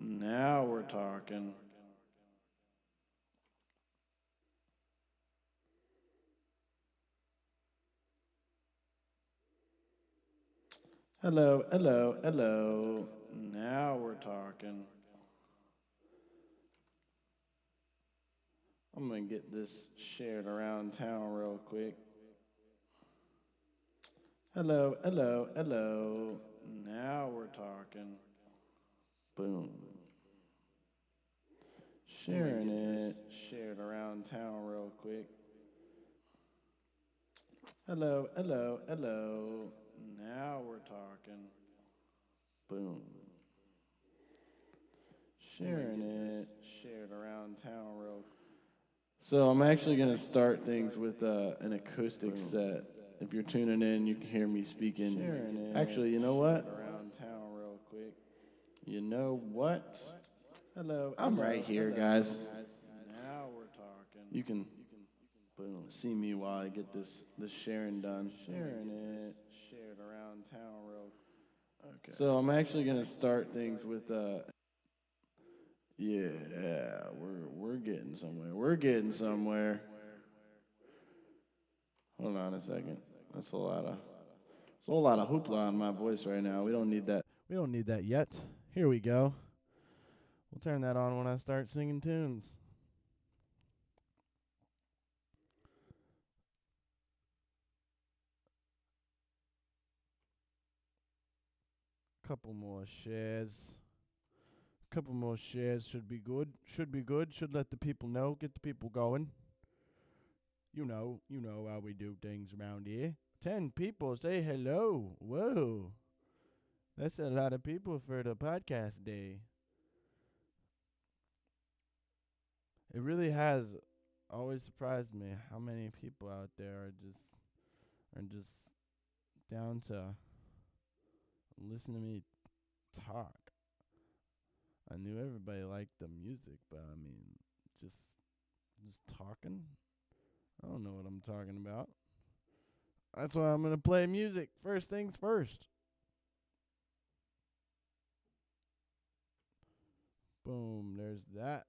Now we're talking. Hello, hello, hello. Now we're talking. I'm gonna get this shared around town real quick. Hello, hello, hello. Now we're talking. Boom. Sharing it. Shared around town real quick. Hello, hello, hello. Now we're talking. Boom. Sharing it. Shared around town real quick. So I'm actually going to start things with an acoustic set. If you're tuning in, you can hear me speaking. Actually, you know what? Around town real quick. You know what? Hello. I'm right here, guys. Now we're talking. You can boom see me while I get this sharing done. Sharing it. Shared around town real. Okay. So I'm actually going to start things with yeah, we're getting somewhere. We're getting somewhere. Hold on a second. That's a whole lot of hoopla in my voice right now. We don't need that. We don't need that yet. Here we go. We'll turn that on when I start singing tunes. Couple more shares. Couple more shares should be good. Should be good. Should let the people know. Get the people going. You know how we do things around here. 10 people say hello. Whoa. That's a lot of people for the podcast day. It really has always surprised me how many people out there are just down to listen to me talk. I knew everybody liked the music, but I mean, just talking. I don't know what I'm talking about. That's why I'm gonna play music. First things first. Boom. There's that.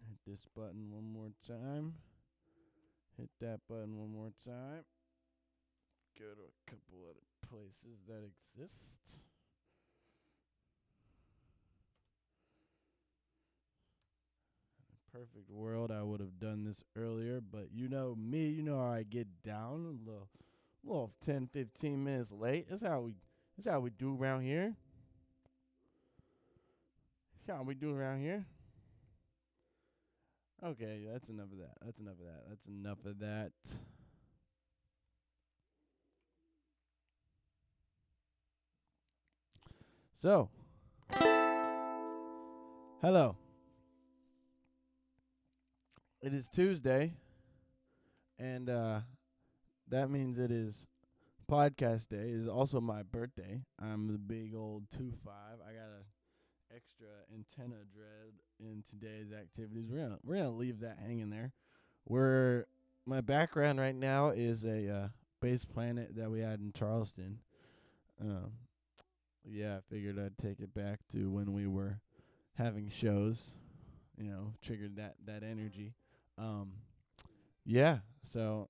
Hit this button one more time. Hit that button one more time. Go to a couple other places that exist. Perfect world, I would have done this earlier, but you know me, you know how I get down a little 10, 15 minutes late. That's how we do around here. That's how we do around here. Okay, that's enough of that. That's enough of that. That's enough of that. So, hello. It is Tuesday, and that means it is podcast day. It is also my birthday. I'm the big old 2-5. I got a extra antenna dread in today's activities. We're gonna leave that hanging there. We're My background right now is a base planet that we had in Charleston. Um, yeah, I figured I'd take it back to when we were having shows. Triggered that energy. Um, yeah, so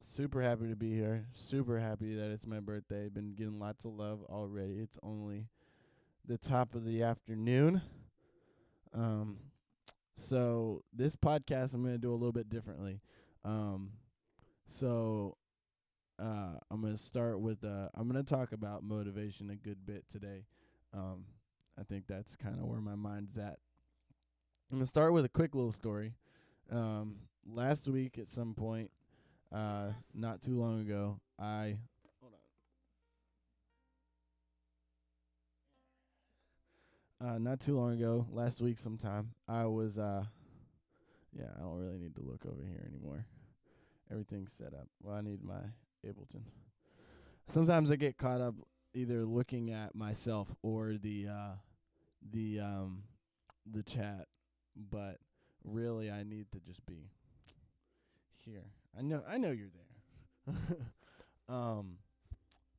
super happy to be here. Super happy that it's my birthday. Been getting lots of love already. It's only the top of the afternoon. Um, so this podcast I'm gonna do a little bit differently. Um, so I'm gonna start with I'm gonna talk about motivation a good bit today. Um, I think that's kind of where my mind's at. I'm gonna start with a quick little story. Last week at some point, not too long ago, hold not too long ago, last week sometime, I was yeah, I don't really need to look over here anymore. Everything's set up. Well, I need my Ableton. Sometimes I get caught up either looking at myself or the um the chat, but really I need to just be here. I know you're there. um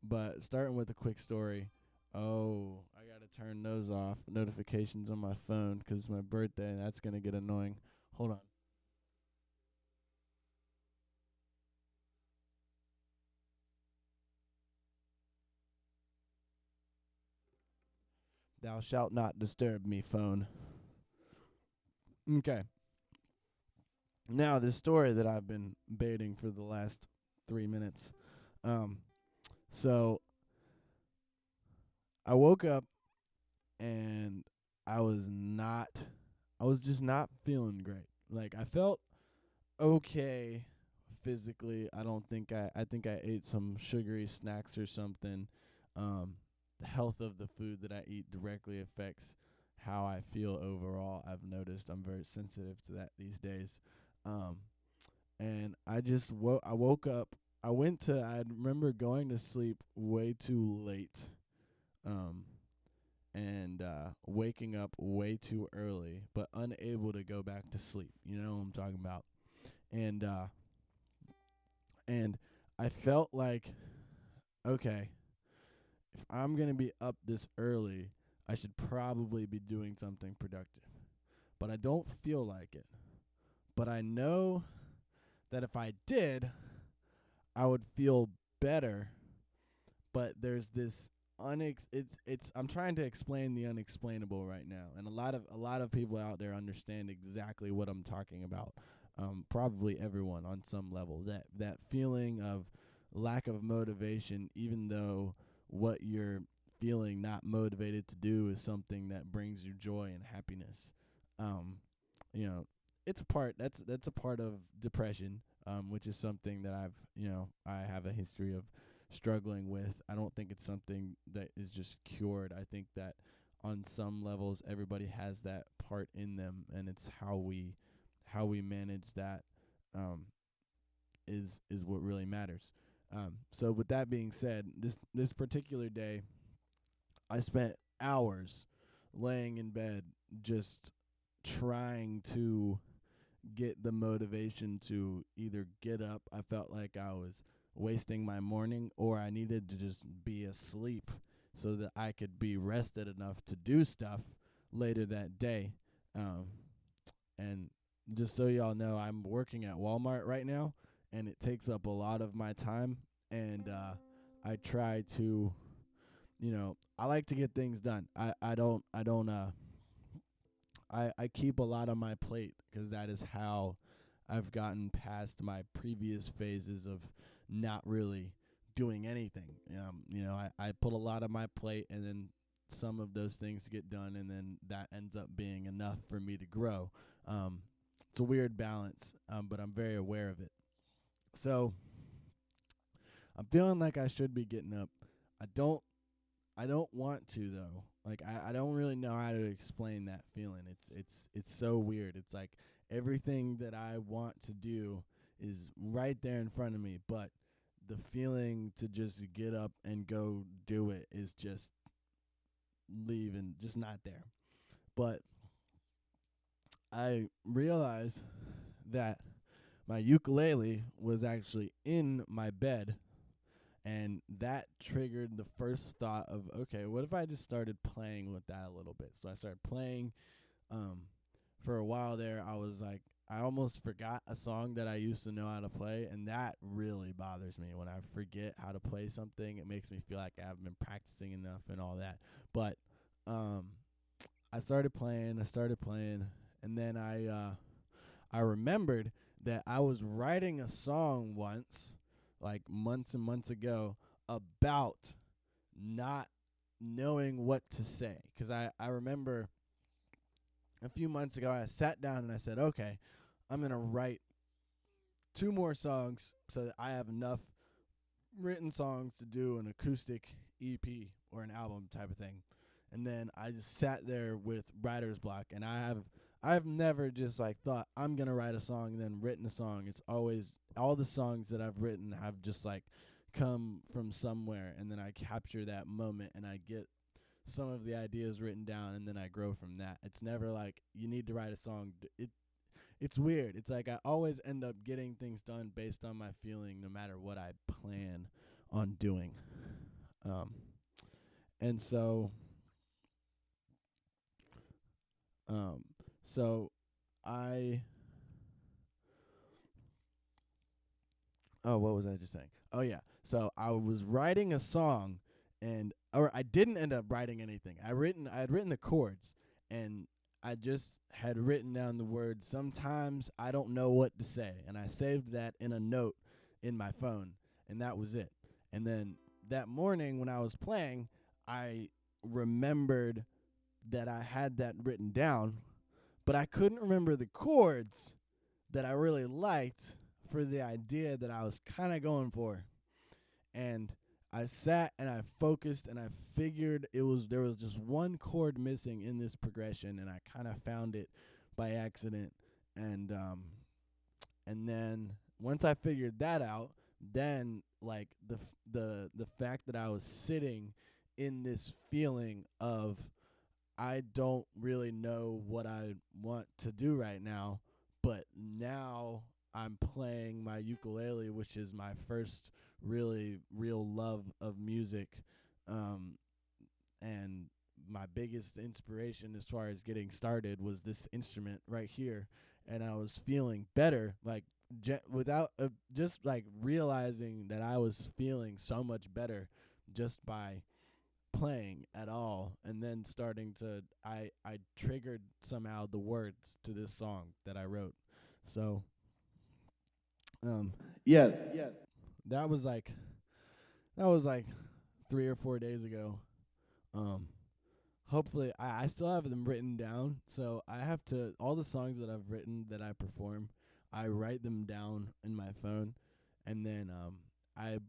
but starting with a quick story. Oh, I got to turn those off. Notifications on my phone 'cause it's my birthday. That's gonna get annoying. Hold on. Thou shalt not disturb me, phone. Okay. Now, this story that I've been baiting for the last 3 minutes. Um, so I woke up and I was not, I was just not feeling great. Like, I felt okay physically. I think I ate some sugary snacks or something. The health of the food that I eat directly affects how I feel overall. I've noticed I'm very sensitive to that these days. Um, and I woke up. I remember going to sleep way too late. Um, and waking up way too early, but unable to go back to sleep. You know what I'm talking about? And and I felt like, okay, if I'm gonna be up this early, I should probably be doing something productive. But I don't feel like it. But I know that if I did, I would feel better. But there's this it's I'm trying to explain the unexplainable right now, and a lot of people out there understand exactly what I'm talking about. Probably everyone on some level, that feeling of lack of motivation, even though what you're feeling not motivated to do is something that brings you joy and happiness. um you know, it's a part that's a part of depression, which is something that I have a history of struggling with. I don't think it's something that is just cured. I think that on some levels everybody has that part in them, and it's how we manage that um is what really matters. So with that being said, this particular day I spent hours laying in bed just trying to get the motivation to either get up. I felt like I was wasting my morning, or I needed to just be asleep so that I could be rested enough to do stuff later that day. Um, and just so y'all know, I'm working at Walmart right now, and it takes up a lot of my time. And I try to, I like to get things done. I keep a lot on my plate because that is how I've gotten past my previous phases of not really doing anything. I put a lot on my plate, and then some of those things get done, and then that ends up being enough for me to grow. Um, it's a weird balance, but I'm very aware of it. So I'm feeling like I should be getting up. I don't I don't want to though. Like I don't really know how to explain that feeling. It's so weird. It's like everything that I want to do is right there in front of me, but the feeling to just get up and go do it is just leaving, just not there. But I realized that my ukulele was actually in my bed, and that triggered the first thought of, okay, what if I just started playing with that a little bit? So I started playing. Um, for a while there, I was like, I almost forgot a song that I used to know how to play, and that really bothers me. When I forget how to play something, it makes me feel like I haven't been practicing enough and all that. But um, I started playing, and then I remembered that I was writing a song once, like months and months ago, about not knowing what to say. Because I remember a few months ago, I sat down and I said, okay, I'm going to write 2 more songs so that I have enough written songs to do an acoustic EP or an album type of thing. And then I just sat there with writer's block, and I've never just like thought I'm gonna write a song and then written a song. It's always all the songs that I've written have just like come from somewhere, and then I capture that moment and I get some of the ideas written down, and then I grow from that. It's never like you need to write a song. It's weird. It's like I always end up getting things done based on my feeling, no matter what I plan on doing. Um, and so Um, so I Oh, what was I just saying? Oh yeah. So I was writing a song, or I didn't end up writing anything. I had written the chords, and I just had written down the words. Sometimes I don't know what to say, and I saved that in a note in my phone, and that was it. And then that morning when I was playing, I remembered that I had that written down, but I couldn't remember the chords that I really liked for the idea that I was kind of going for. And I sat and I focused and I figured there was just one chord missing in this progression, and I kind of found it by accident. And and then once I figured that out, then like the fact that I was sitting in this feeling of I don't really know what I want to do right now, but now I'm playing my ukulele, which is my first really real love of music, um, and my biggest inspiration as far as getting started was this instrument right here, and I was feeling better, like without just like realizing that I was feeling so much better just by playing at all, and then starting to I triggered somehow the words to this song that I wrote. So um yeah, that was like that was like 3 or 4 days ago. um Hopefully I still have them written down, so I have to all the songs that I've written that I perform, I write them down in my phone, and then I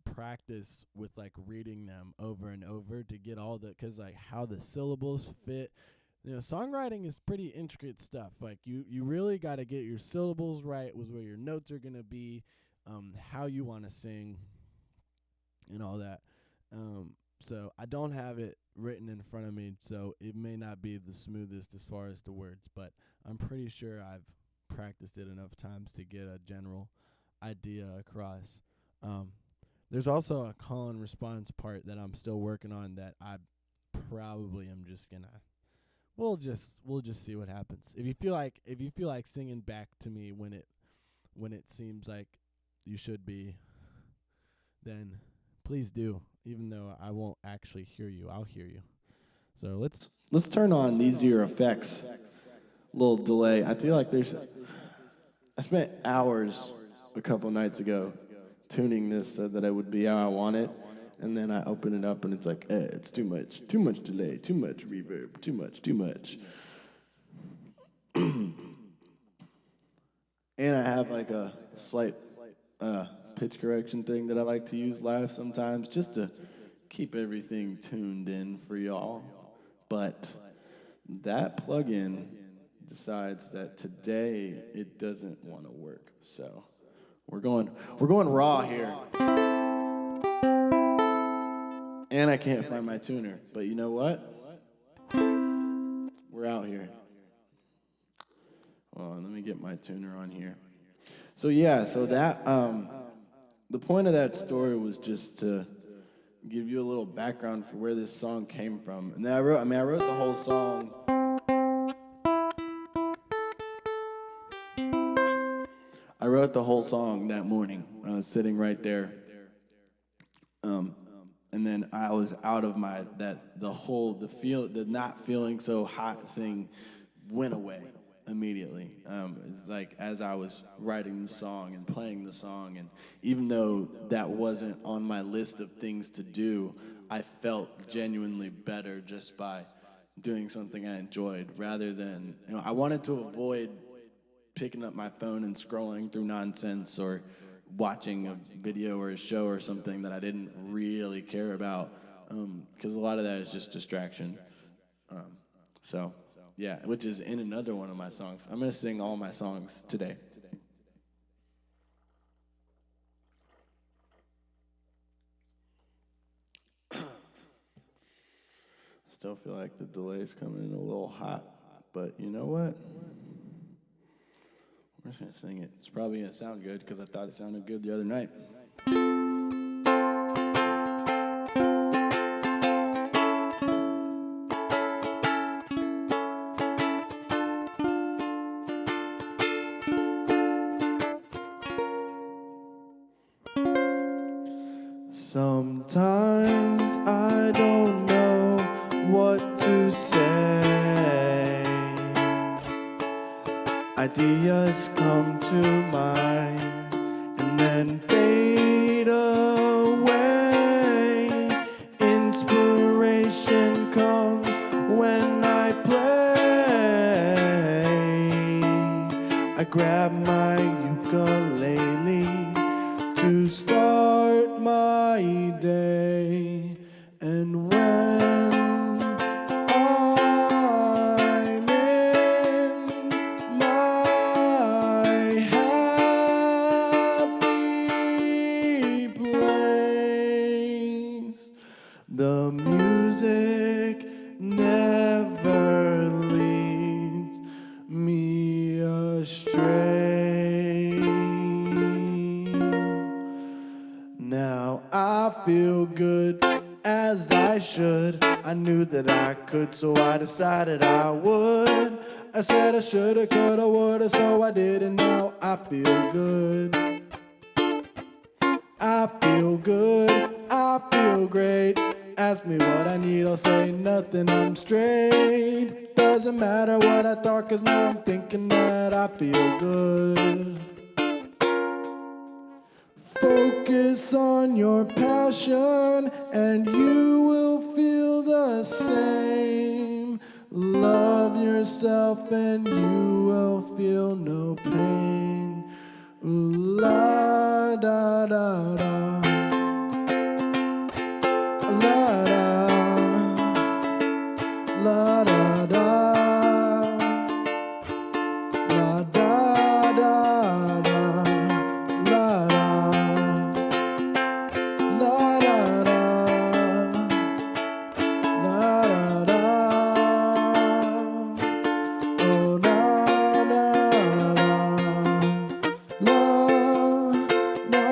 practice with like reading them over and over to get all the, cuz like how the syllables fit. Songwriting is pretty intricate stuff. Like you really got to get your syllables right with where your notes are going to be, how you want to sing and all that. So I don't have it written in front of me, so it may not be the smoothest as far as the words, but I'm pretty sure I've practiced it enough times to get a general idea across. There's also a call and response part that I'm still working on that I probably am just gonna we'll just see what happens. If you feel like singing back to me when it seems like you should be, then please do. Even though I won't actually hear you, I'll hear you. So let's turn on these ear effects. Little delay. I feel like I spent hours a couple nights ago tuning this so that it would be how I want it, and then I open it up and it's like, it's too much delay, too much reverb, too much. And I have like a slight pitch correction thing that I like to use live sometimes just to keep everything tuned in for y'all. But that plugin decides that today it doesn't want to work. So we're going raw here. And I can't find my tuner. But you know what? We're out here. Well, let me get my tuner on here. So yeah, so that the point of that story was just to give you a little background for where this song came from. And then I wrote the whole song. I wrote the whole song that morning. I was sitting right there. And then I was out of the not feeling so hot thing went away immediately. It's like as I was writing the song and playing the song, and even though that wasn't on my list of things to do, I felt genuinely better just by doing something I enjoyed rather than, I wanted to avoid picking up my phone and scrolling through nonsense or watching a video or a show or something that I didn't really care about, because a lot of that is just distraction. So, yeah, which is in another one of my songs. I'm going to sing all my songs today. Still feel like the delay's coming in a little hot, but you know what? We're just going to sing it. It's probably going to sound good because I thought it sounded good the other night. Sometimes I don't know what to say. Ideas come to mind and then fade away. Inspiration comes when I play. I grab my ukulele to start my day, and when I'm in my happy place, the music never leads me astray. Now I feel good as I should. I knew that I could, so I decided I would. I said I shoulda, coulda, woulda, so I did, and now I feel good. I feel good, I feel great. Ask me what I need, I'll say nothing, I'm straight. Doesn't matter what I thought, 'cause now I'm thinking that I feel good. Focus on your passion and you will feel the same. Love yourself and you will feel no pain. Ooh, la da da da. La da. La da da. La da da da. La da. La da da. La da da. Oh na na na. La na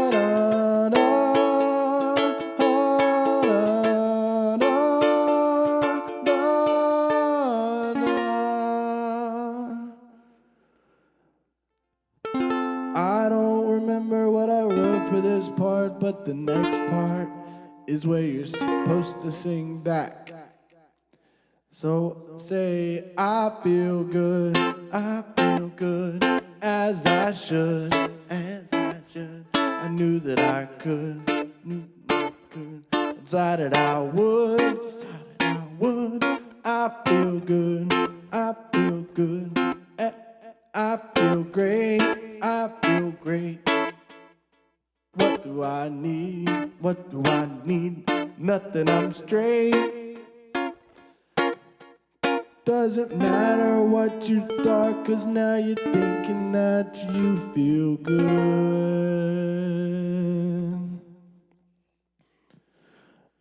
na na. Na na na na. I don't remember what I wrote for this part, but the next part is where you're supposed to sing back. So say, I feel good, as I should, I knew that I could, decided I would, I feel good, I feel great, What do I need? Nothing, I'm straight. Doesn't matter what you thought, 'cause now you're thinking that you feel good.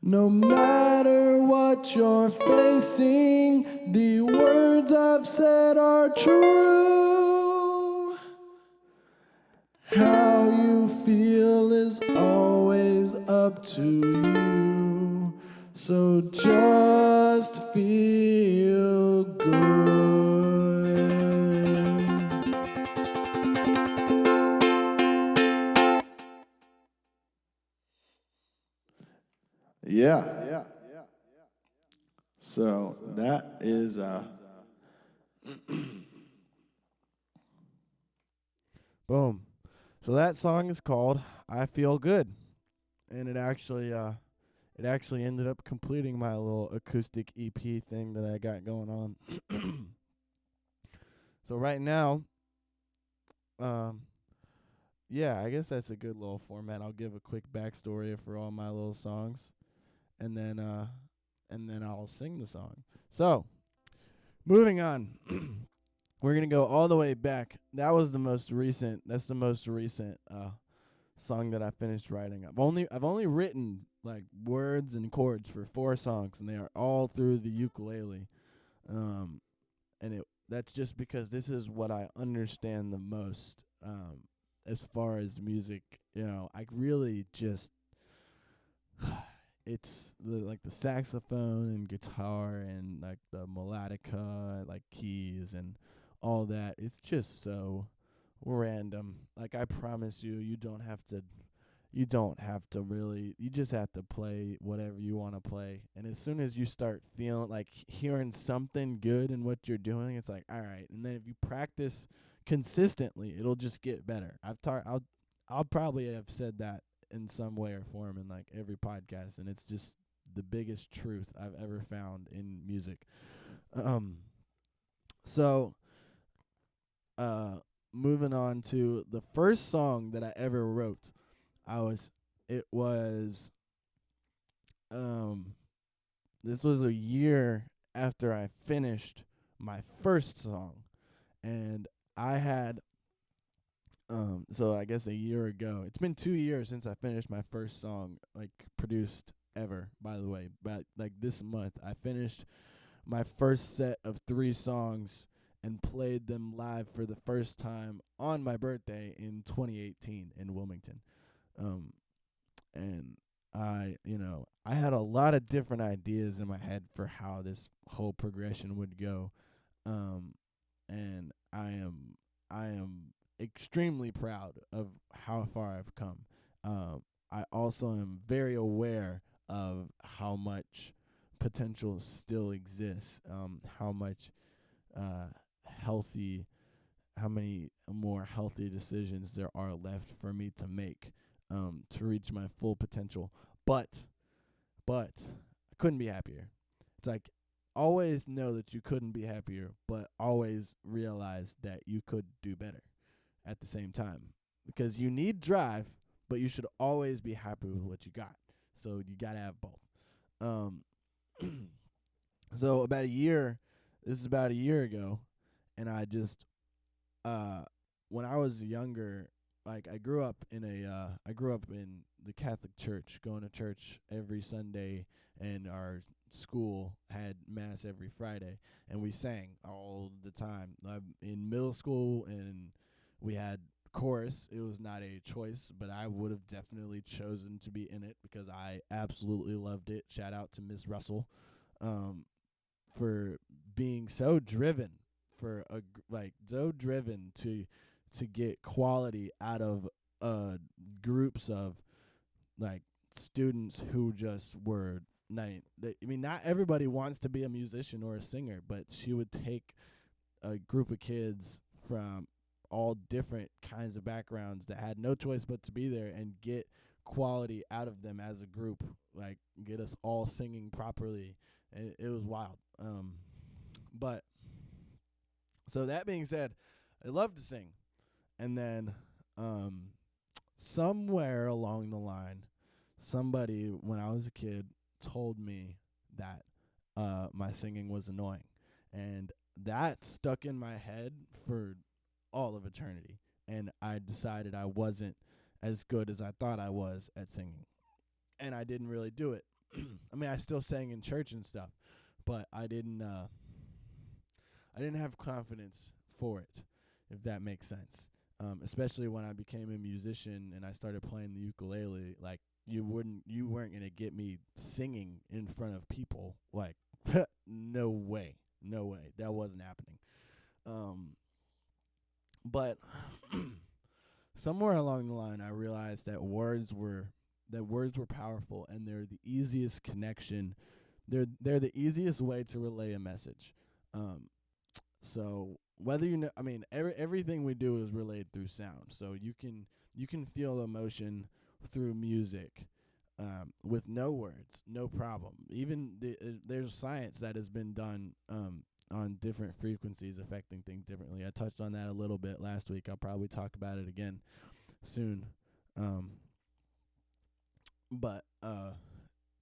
No matter what you're facing, the words I've said are true. How you feel is always up to you. So just feel good. Yeah. So that is boom. So that song is called I Feel Good. And it actually ended up completing my little acoustic EP thing that I got going on. So right now, yeah, I guess that's a good little format. I'll give a quick backstory for all my little songs, and then I'll sing the song. So, moving on. We're gonna go all the way back. That's the most recent song that I finished writing. I've only written like words and chords for 4 songs, and they are all through the ukulele. And that's just because this is what I understand the most. As far as music, I really just it's the saxophone and guitar and like the melodica, like keys and all that. It's just so random. Like I promise you, you don't have to you don't have to really, you just have to play whatever you want to play. And as soon as you start feeling like hearing something good in what you're doing, it's like, all right. And then if you practice consistently, it'll just get better. I'll probably have said that in some way or form in like every podcast, and it's just the biggest truth I've ever found in music. Um so uh moving on to the first song that I ever wrote. It was um this was a year after I finished my first song, and I had so I guess a year ago. It's been 2 years since I finished my first song, like produced ever, by the way. But like this month I finished my first set of 3 songs and played them live for the first time on my birthday in 2018 in Wilmington. Um and I had a lot of different ideas in my head for how this whole progression would go. Um and I am extremely proud of how far I've come. I also am very aware of how much potential still exists, how much uh healthy how many more healthy decisions there are left for me to make to reach my full potential. But I couldn't be happier. It's like always know that you couldn't be happier, but always realize that you could do better at the same time. Because you need drive, but you should always be happy with what you got. So you gotta have both. Um so this is about a year ago, and uh when I was younger, like I grew up in the Catholic Church, going to church every Sunday, and our school had mass every Friday, and we sang all the time. In middle school, and we had chorus. It was not a choice, but I would have definitely chosen to be in it because I absolutely loved it. Shout out to Miss Russell. Um for being so driven so driven to get quality out of groups of like students who just were not everybody wants to be a musician or a singer, but she would take a group of kids from all different kinds of backgrounds that had no choice but to be there and get quality out of them as a group, like get us all singing properly. It was wild. But so that being said, I love to sing. And then somewhere along the line, somebody when I was a kid told me that my singing was annoying. And that stuck in my head for all of eternity. And I decided I wasn't as good as I thought I was at singing. And I didn't really do it. I mean, I still sang in church and stuff, but I didn't have confidence for it, if that makes sense. Especially when I became a musician and I started playing the ukulele, like you weren't gonna get me singing in front of people. Like, no way, that wasn't happening. But somewhere along the line, I realized that words were powerful, and they're the easiest connection. They're the easiest way to relay a message. So whether everything we do is relayed through sound. So you can feel emotion through music, with no words, no problem. Even there's science that has been done on different frequencies affecting things differently. I touched on that a little bit last week. I'll probably talk about it again soon. But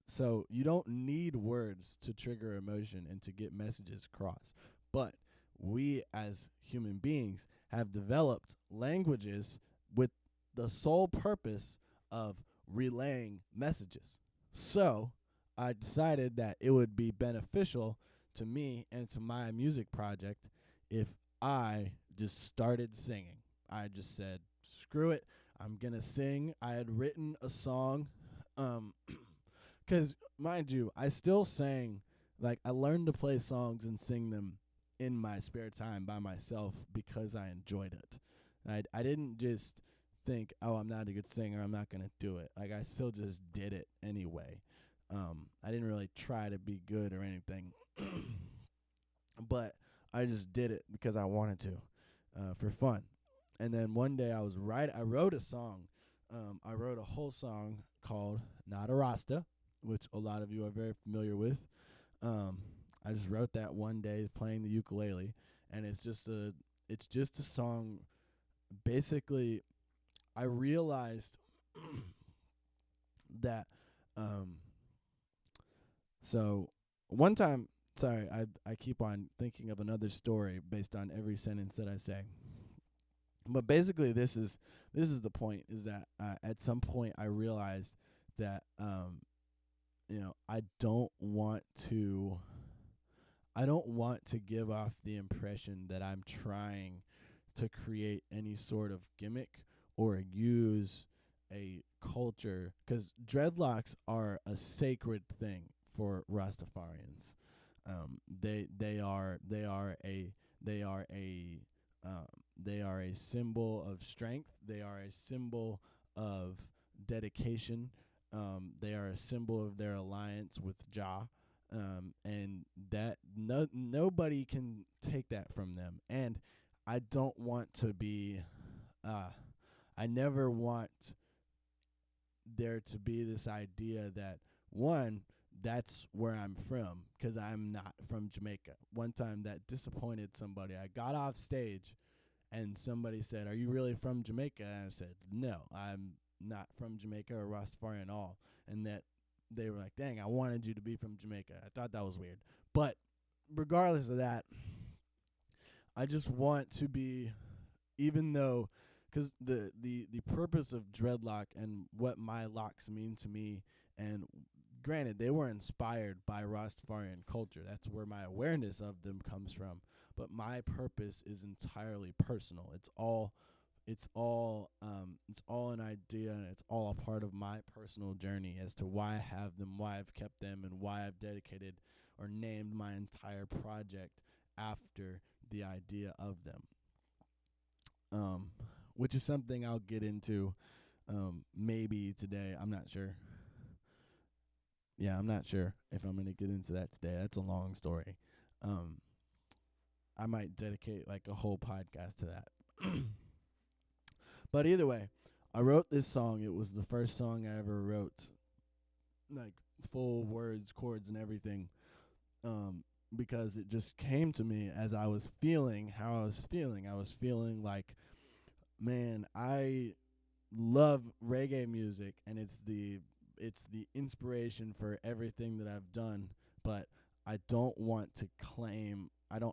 so you don't need words to trigger emotion and to get messages across. But we as human beings have developed languages with the sole purpose of relaying messages. So I decided that it would be beneficial to me and to my music project if I just started singing. I just said, screw it, I'm going to sing. I had written a song, because mind you, I still sang. Like, I learned to play songs and sing them in my spare time by myself because I enjoyed it. I didn't just think, oh, I'm not a good singer, I'm not gonna do it. Like I still just did it anyway. I didn't really try to be good or anything, but I just did it because I wanted to, for fun. And then one day I wrote a song. I wrote a whole song called Not a Rasta, which a lot of you are very familiar with. I just wrote that one day playing the ukulele, and it's just a song. Basically, I realized that so one time, sorry, I keep on thinking of another story based on every sentence that I say. But basically, this is the point: is that at some point I realized that I don't want to give off the impression that I'm trying to create any sort of gimmick or use a culture, because dreadlocks are a sacred thing for Rastafarians. They are a symbol of strength. They are a symbol of dedication. They are a symbol of their alliance with Jah. And that nobody can take that from them. And I don't want to be, I never want there to be this idea that, one, that's where I'm from, because I'm not from Jamaica. One time that disappointed somebody. I got off stage and somebody said, "Are you really from Jamaica?" And I said, "No, I'm not from Jamaica or Rastafarian at all." And that they were like, "Dang, I wanted you to be from Jamaica." I thought that was weird. But regardless of that, I just want to be, even though, because the purpose of dreadlock and what my locks mean to me, and granted, they were inspired by Rastafarian culture. That's where my awareness of them comes from. But my purpose is entirely personal. It's all an idea, and it's all a part of my personal journey as to why I have them, why I've kept them, and why I've dedicated or named my entire project after the idea of them. Which is something I'll get into maybe today. I'm not sure. Yeah, I'm not sure if I'm going to get into that today. That's a long story. I might dedicate like a whole podcast to that. But either way, I wrote this song. It was the first song I ever wrote, like full words, chords, and everything, because it just came to me as I was feeling how I was feeling. I was feeling like, man, I love reggae music, and it's the inspiration for everything that I've done, but I don't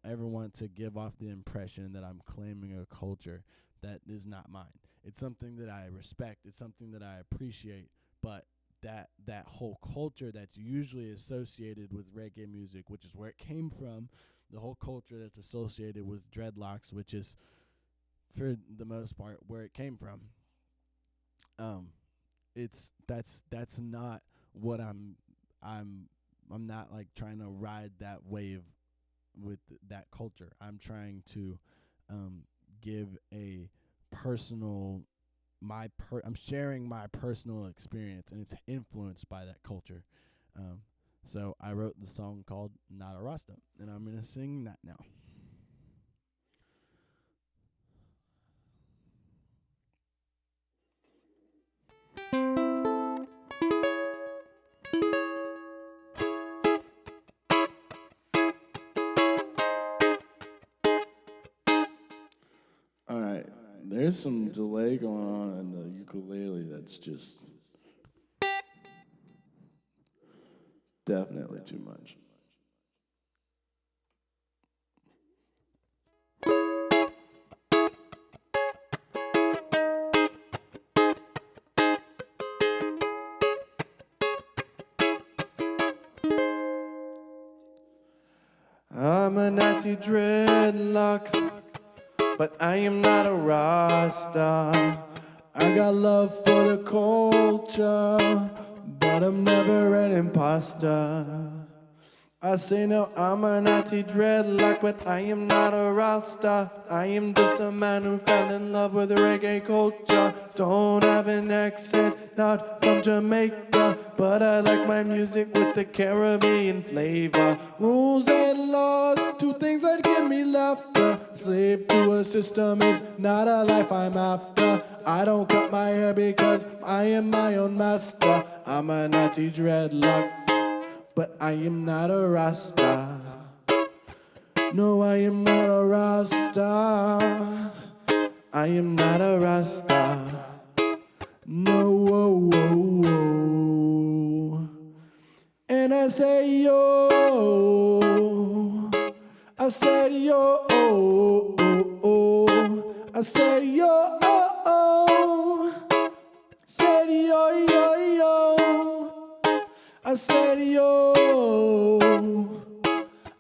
ever want to give off the impression that I'm claiming a culture that is not mine. It's something that I respect. It's something that I appreciate, but that whole culture that's usually associated with reggae music, which is where it came from, the whole culture that's associated with dreadlocks, which is for the most part where it came from. That's not what I'm not like trying to ride that wave with that culture. I'm trying to give a personal I'm sharing my personal experience, and it's influenced by that culture. So I wrote the song called Not a Rasta, and I'm going to sing that now. All right, there's some delay going on in the ukulele that's just definitely too much. I'm a natty dreadlock, but I am not a Rasta. I got love for the culture, but I'm never an imposter. I say no, I'm a naughty dreadlock, but I am not a Rasta. I am just a man who fell in love with reggae culture. Don't have an accent, not from Jamaica, but I like my music with the Caribbean flavor. Rules and laws, two things that give me laughter. Slave to a system is not a life I'm after. I don't cut my hair because I am my own master. I'm a naughty dreadlock, but I am not a Rasta. No, I am not a Rasta. I am not a Rasta. No, whoa, whoa, whoa. And I say yo, I said yo, oh, oh, oh. I said yo, oh, oh. Said yo, yo, yo. I said yo,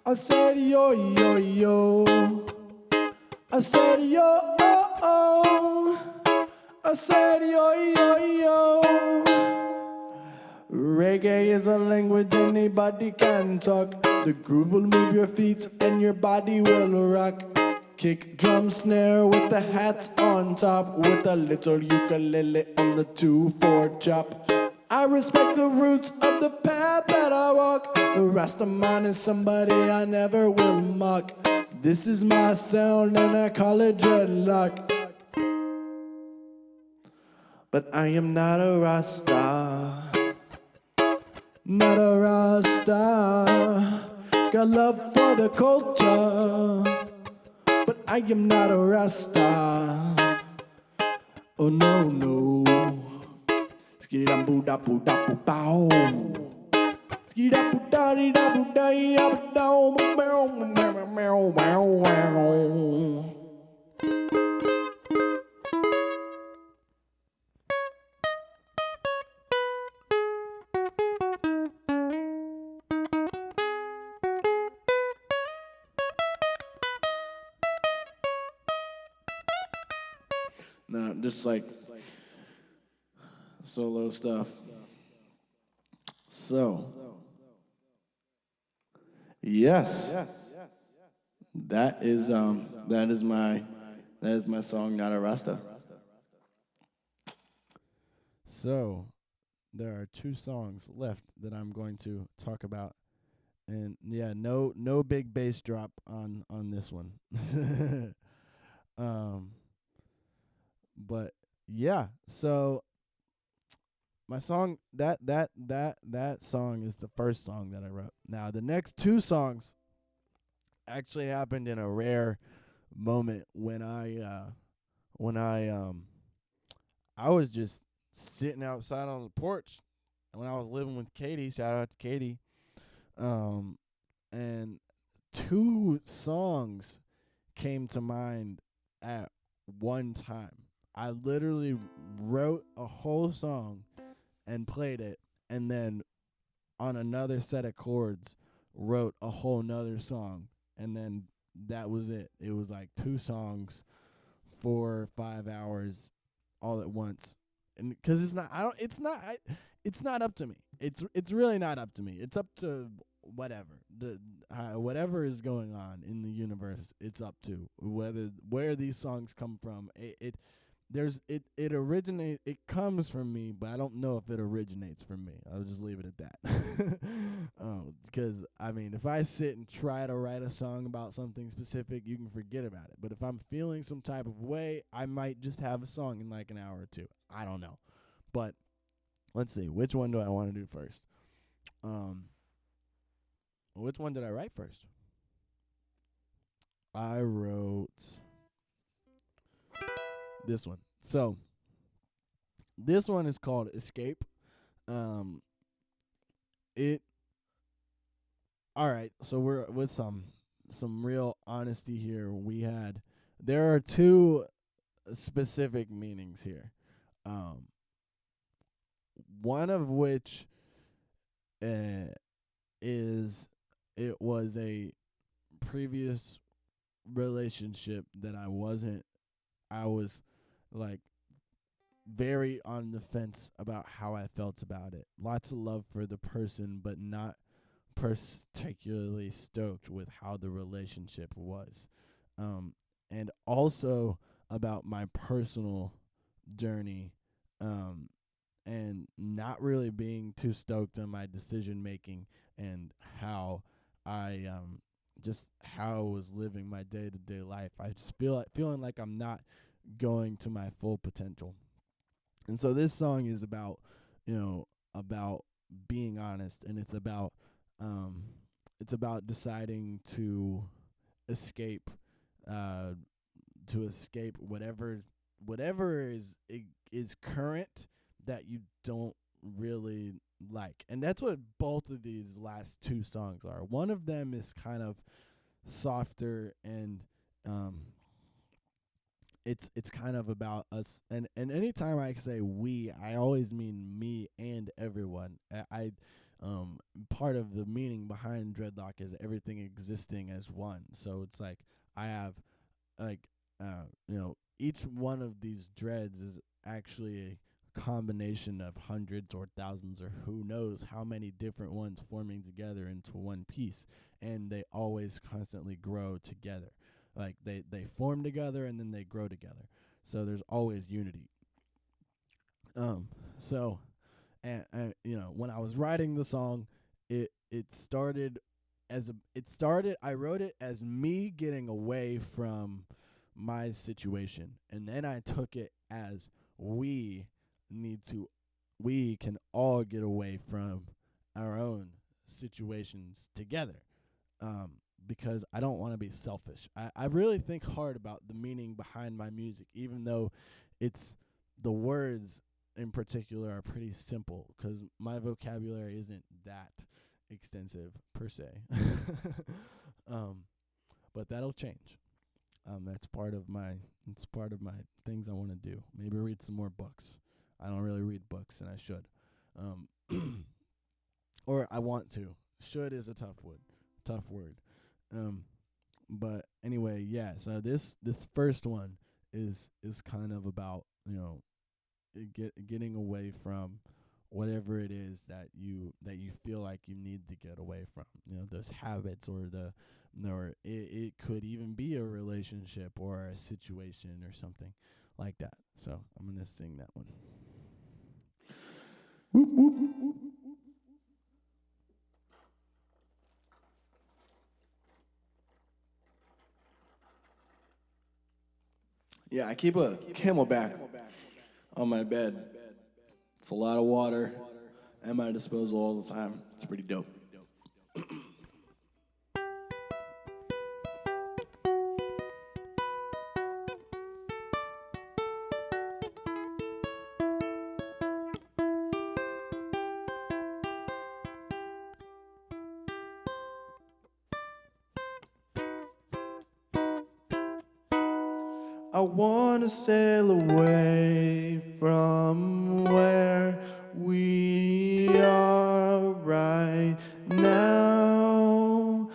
I said yo, yo, yo. I said yo, oh, oh. I said yo, yo, yo. Reggae is a language anybody can talk. The groove will move your feet and your body will rock. Kick, drum, snare with the hats on top, with a little ukulele on the 2/4 chop. I respect the roots of the path that I walk. The Rastaman is somebody I never will mock. This is my sound and I call it dreadlock. But I am not a Rasta. Not a Rasta. Got love for the culture, but I am not a Rasta. Oh no, no. Skidam-boo-da-boo-da-boo-bow. Skidam-boo-da-dee-da-boo-da-boo-bow. No, just like solo stuff. So, yes, that is my song, Not a Rasta. So, there are two songs left that I'm going to talk about, and yeah, no big bass drop on this one. um, but yeah, so my song that song is the first song that I wrote. Now the next two songs actually happened in a rare moment when I was just sitting outside on the porch when I was living with Katie. Shout out to Katie. And two songs came to mind at one time. I literally wrote a whole song and played it, and then on another set of chords wrote a whole nother song, and then that was it. It was like two songs, 4 or 5 hours, all at once. And because it's not up to me. It's really not up to me. It's up to whatever whatever is going on in the universe. It's up to where these songs come from. It comes from me, but I don't know if it originates from me. I'll just leave it at that. Because I mean, if I sit and try to write a song about something specific, you can forget about it. But if I'm feeling some type of way, I might just have a song in like an hour or two. I don't know. But let's see, which one do I want to do first? Which one did I write first? I wrote this one. So this one is called Escape. It all right, so we're with some real honesty here. There are two specific meanings here. One of which is it was a previous relationship that I was like very on the fence about how I felt about it. Lots of love for the person, but not particularly stoked with how the relationship was. And also about my personal journey, um, and not really being too stoked on my decision making and how I just how I was living my day to day life. I just feeling like I'm not going to my full potential. And so this song is about, about being honest, and um it's about deciding escape uh to escape whatever is current that you don't really like. And that's what both of these last two songs are. One of them is kind of softer, and um it's kind of about us. And anytime I say we, I always mean me and everyone. I part of the meaning behind dreadlock is everything existing as one. So it's like I have, like, each one of these dreads is actually a combination of hundreds or thousands or who knows how many different ones forming together into one piece, and they always constantly grow together. Like they form together and then they grow together. So there's always unity. So and when I was writing the song, it started I wrote it as me getting away from my situation, and then I took it as we can all get away from our own situations together. Because I don't want to be selfish. I really think hard about the meaning behind my music, even though the words in particular are pretty simple, because my vocabulary isn't that extensive per se. But that'll change. That's part of my things I want to do. Maybe read some more books. I don't really read books, and I should. Or I want to. Should is a tough word. But anyway, yeah. So this first one is kind of about, getting away from whatever it is that you feel like you need to get away from. Those habits, or it could even be a relationship or a situation or something like that. So I'm gonna sing that one. Whoop, whoop. Yeah, I keep a Camelback on my bed. It's a lot of water at my disposal all the time. It's pretty dope. I wanna sail away from where we are right now.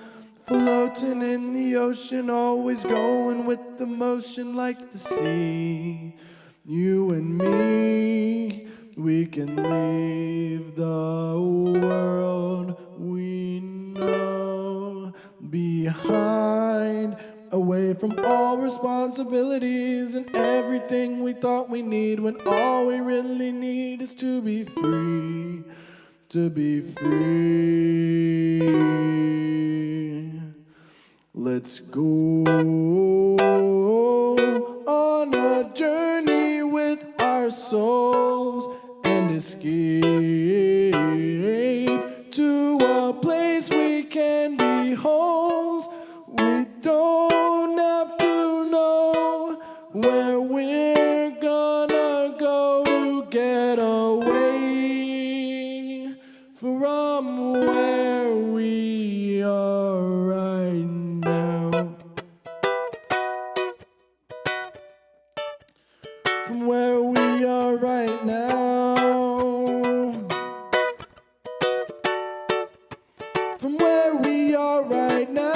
Floating in the ocean, always going with the motion like the sea. You and me, we can leave the world we know behind, away from all responsibilities and everything we thought we need, when all we really need is to be free, to be free. Let's go on a journey with our souls and escape to a place we can be wholes. We don't have to know where we're gonna go to get away from where we are right now. From where we are right now. From where we are right now.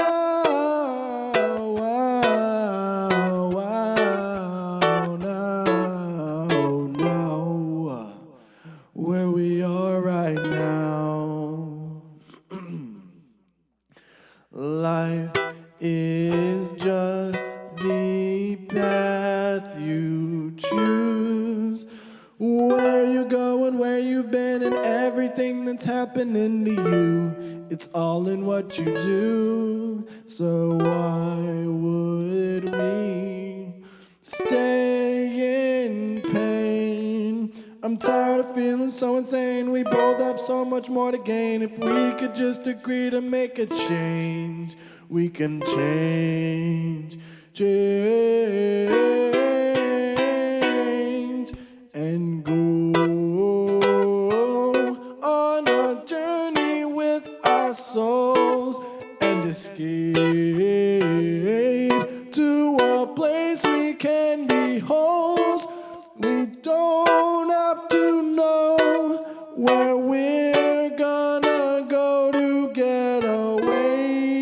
Where we are right now. Life is just the path you choose. Where you going, where you've been, and everything that's happening to you. It's all in what you do. So why would we stay in pain? I'm tired of feeling so insane. We both have so much more to gain. If we could just agree to make a change, we can change, change, and go on a journey with our souls and escape to a place we can be wholes. We don't have to know where we're gonna go to get away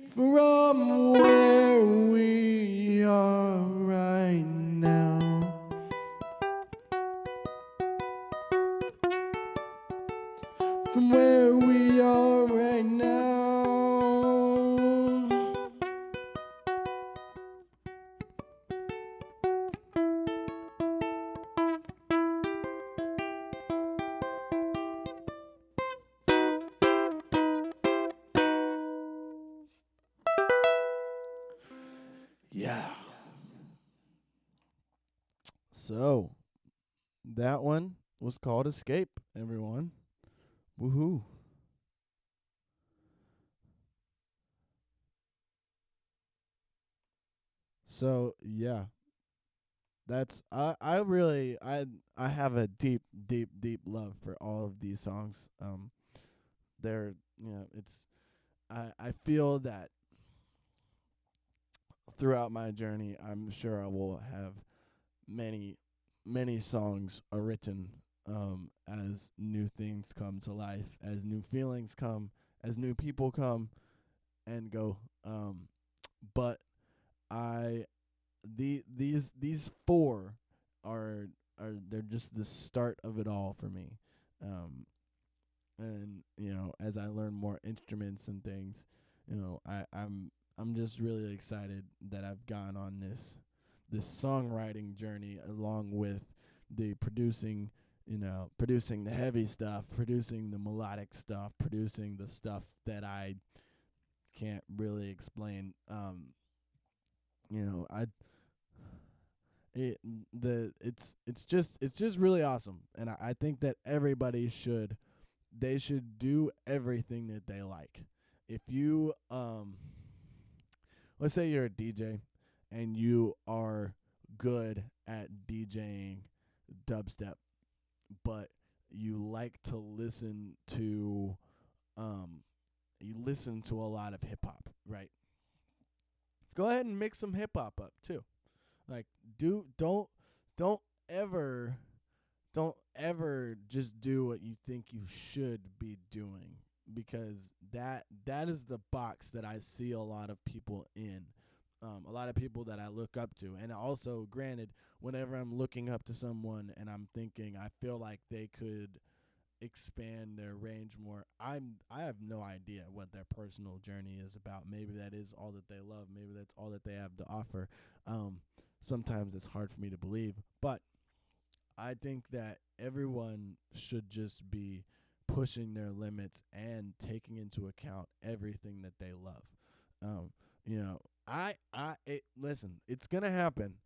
from where we are right now. From where we are right now. Yeah. So, that one was called Escape, everyone. Woohoo. So, yeah. That's I really I have a deep love for all of these songs. They're, it's I feel that throughout my journey, I'm sure I will have many many songs are written as new things come to life, as new feelings come, as new people come and go. But I these four are they're just the start of it all for me. Um, and as I learn more instruments and things, I'm just really excited that I've gone on this songwriting journey along with the producing, producing the heavy stuff, producing the melodic stuff, producing the stuff that I can't really explain. I it the it's just really awesome, and I think that everybody should do everything that they like. If you let's say you're a DJ and you are good at DJing dubstep, but you like to um listen to a lot of hip hop, right? Go ahead and mix some hip hop up too. Like do don't ever don't ever just do what you think you should be doing, because that is the box that I see a lot of people in. A lot of people that I look up to. And also, granted, whenever I'm looking up to someone and I'm thinking I feel like they could expand their range more, I have no idea what their personal journey is about. Maybe that is all that they love. Maybe that's all that they have to offer. Sometimes it's hard for me to believe, but I think that everyone should just be pushing their limits and taking into account everything that they love. Um, listen, it's gonna happen.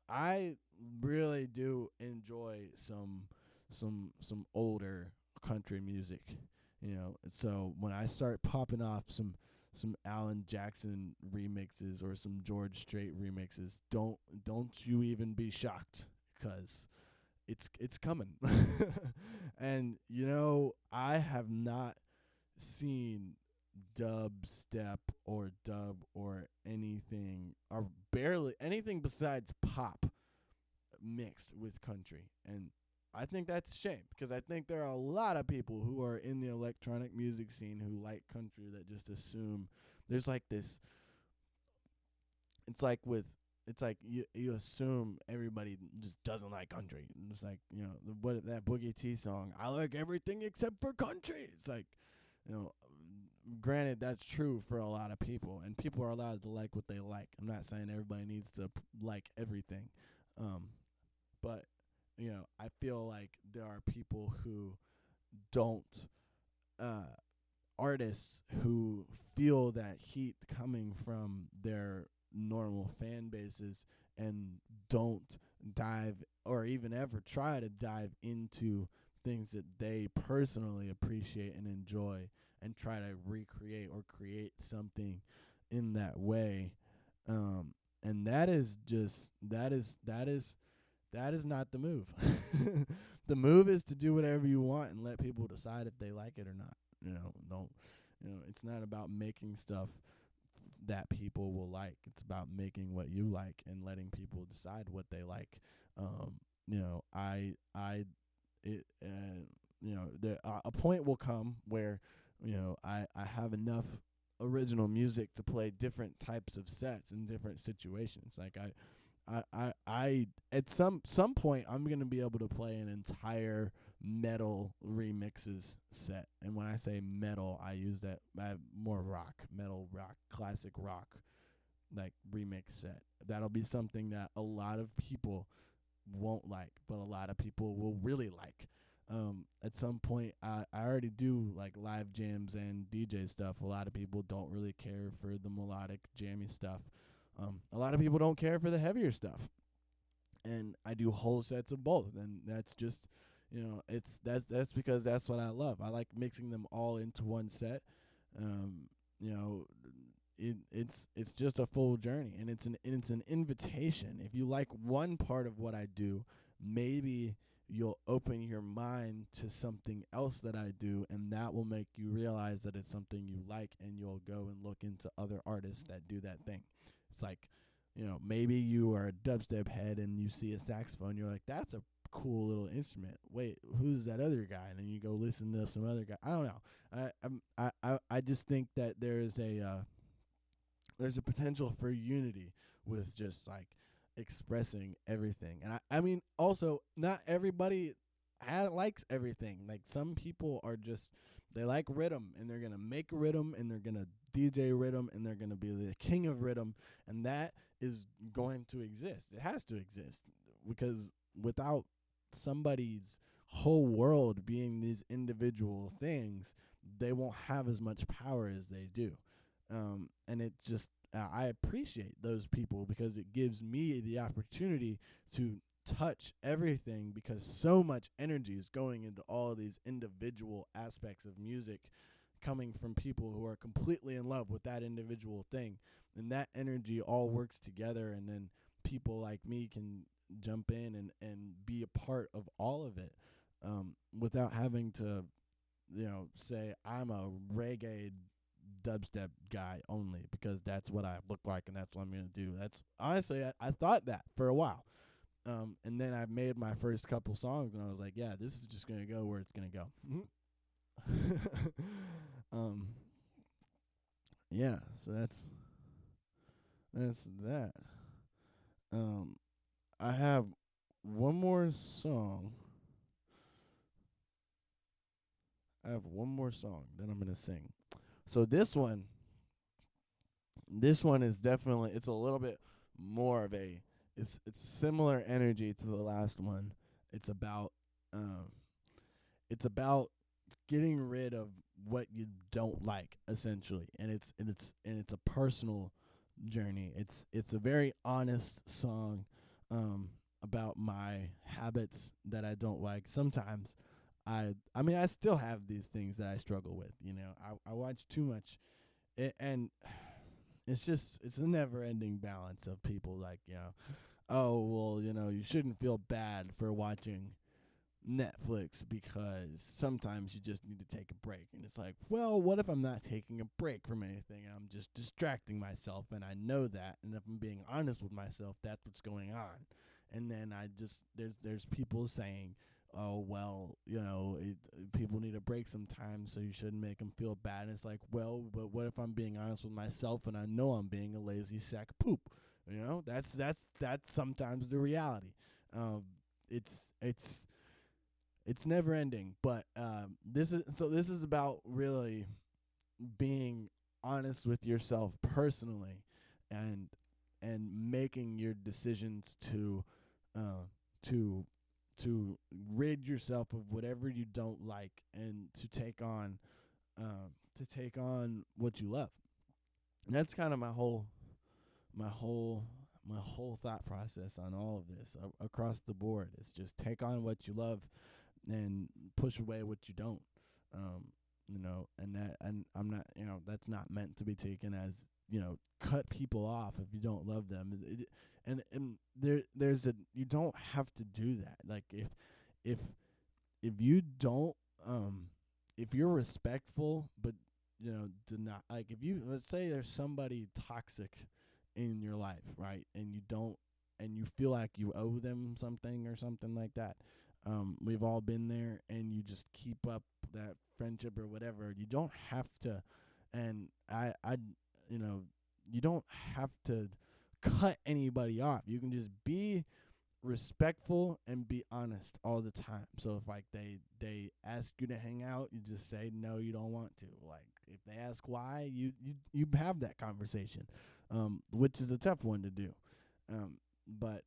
I really do enjoy some older country music. So when I start popping off some Alan Jackson remixes or some George Strait remixes, don't you even be shocked, 'cause it's coming. And I have not seen dubstep or dub or anything, or barely anything besides pop, mixed with country. And I think that's a shame, because I think there are a lot of people who are in the electronic music scene who like country that just assume there's like this. It's like you assume everybody just doesn't like country. It's like, that Boogie T song, I like everything except for country. It's like, you know granted, that's true for a lot of people, and people are allowed to like what they like. I'm not saying everybody needs to like everything, um, but I feel like there are people who don't, uh, artists who feel that heat coming from their normal fan bases and don't dive or even ever try to dive into things that they personally appreciate and enjoy and try to recreate or create something in that way. And that is not the move. The move is to do whatever you want and let people decide if they like it or not. Don't. It's not about making stuff that people will like. It's about making what you like and letting people decide what they like. A point will come where I have enough original music to play different types of sets in different situations. Like I at some point I'm gonna be able to play an entire metal remixes set, and when I say metal, I use that more metal rock, classic rock, like remix set. That'll be something that a lot of people won't like, but a lot of people will really like. At some point, I already do like live jams and DJ stuff. A lot of people don't really care for the melodic jammy stuff. A lot of people don't care for the heavier stuff, and I do whole sets of both, and that's just, that's because that's what I love. I like mixing them all into one set. Um, you know, it's just a full journey, and it's an invitation. If you like one part of what I do, maybe you'll open your mind to something else that I do, and that will make you realize that it's something you like, and you'll go and look into other artists that do that thing. It's like, maybe you are a dubstep head and you see a saxophone, you're like, that's a cool little instrument. Wait, who's that other guy? And then you go listen to some other guy. I don't know. I just think that there's a potential for unity with just like expressing everything. And I mean, also, not everybody likes everything. Like, some people are just, they like rhythm, and they're going to make rhythm, and they're going to DJ rhythm, and they're going to be the king of rhythm. And that is going to exist. It has to exist, because without somebody's whole world being these individual things, they won't have as much power as they do. And it just, I appreciate those people, because it gives me the opportunity to touch everything, because so much energy is going into all of these individual aspects of music, coming from people who are completely in love with that individual thing, and that energy all works together, and then people like me can jump in and be a part of all of it, without having to say I'm a reggae dubstep guy only, because that's what I look like and that's what I'm going to do. That's honestly, I thought that for a while. And then I made my first couple songs, and I was like, yeah, this is just going to go where it's going to go. Yeah, so that's that. Um, I have one more song. That I'm going to sing. So this one is definitely, it's a little bit more of a, it's similar energy to the last one. It's about um getting rid of what you don't like, essentially, and it's a personal journey. It's a very honest song, about my habits that I don't like. Sometimes I mean, I still have these things that I struggle with. I watch too much, and it's a never ending balance of people like, oh, well, you shouldn't feel bad for watching Netflix because sometimes you just need to take a break. And it's like, well, what if I'm not taking a break from anything? I'm just distracting myself, and I know that. And if I'm being honest with myself, that's what's going on. And then there's people saying, oh, well, people need a break sometimes, so you shouldn't make them feel bad. And it's like, well, but what if I'm being honest with myself and I know I'm being a lazy sack of poop? That's sometimes the reality. It's never ending, but this is about really being honest with yourself personally, and making your decisions uh, to rid yourself of whatever you don't like, and to take on what you love. And that's kind of my whole my whole thought process on all of this, across the board. It's just take on what you love and push away what you don't. Um, and I'm not, that's not meant to be taken as, cut people off if you don't love them. There's you don't have to do that. Like if you don't, if you're respectful, but do not, like, if you, let's say there's somebody toxic in your life, right, and you feel like you owe them something or something like that. We've all been there, and you just keep up that friendship or whatever. You don't have to, and you don't have to cut anybody off. You can just be respectful and be honest all the time. So if, like, they ask you to hang out, you just say no, you don't want to. Like, if they ask why, you have that conversation, which is a tough one to do. But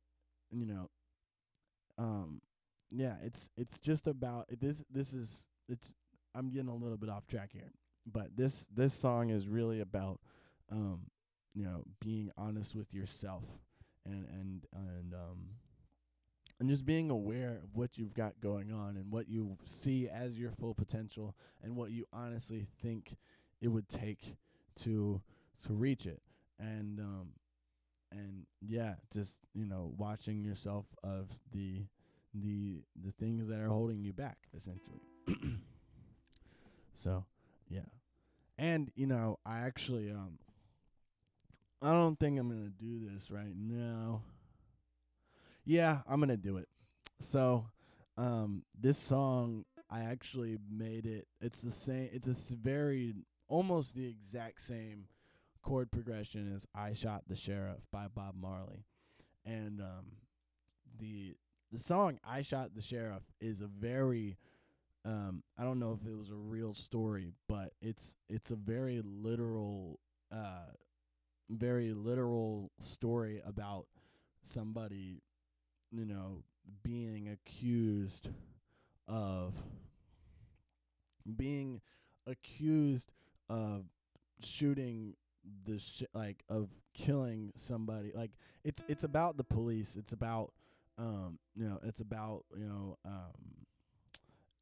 you know, yeah, it's just about this. I'm getting a little bit off track here, but this song is really about being honest with yourself, and just being aware of what you've got going on and what you see as your full potential and what you honestly think it would take to reach it. And yeah, just watching yourself of the things that are holding you back, essentially. So yeah. And I actually I don't think I'm gonna do this right now. Yeah, I'm gonna do it. So this song, I actually made it. It's the same. It's very almost the exact same chord progression as "I Shot the Sheriff" by Bob Marley. And the song "I Shot the Sheriff" is a very I don't know if it was a real story, but it's a very literal story about somebody, being accused of being accused of shooting of killing somebody. Like, it's about the police. It's about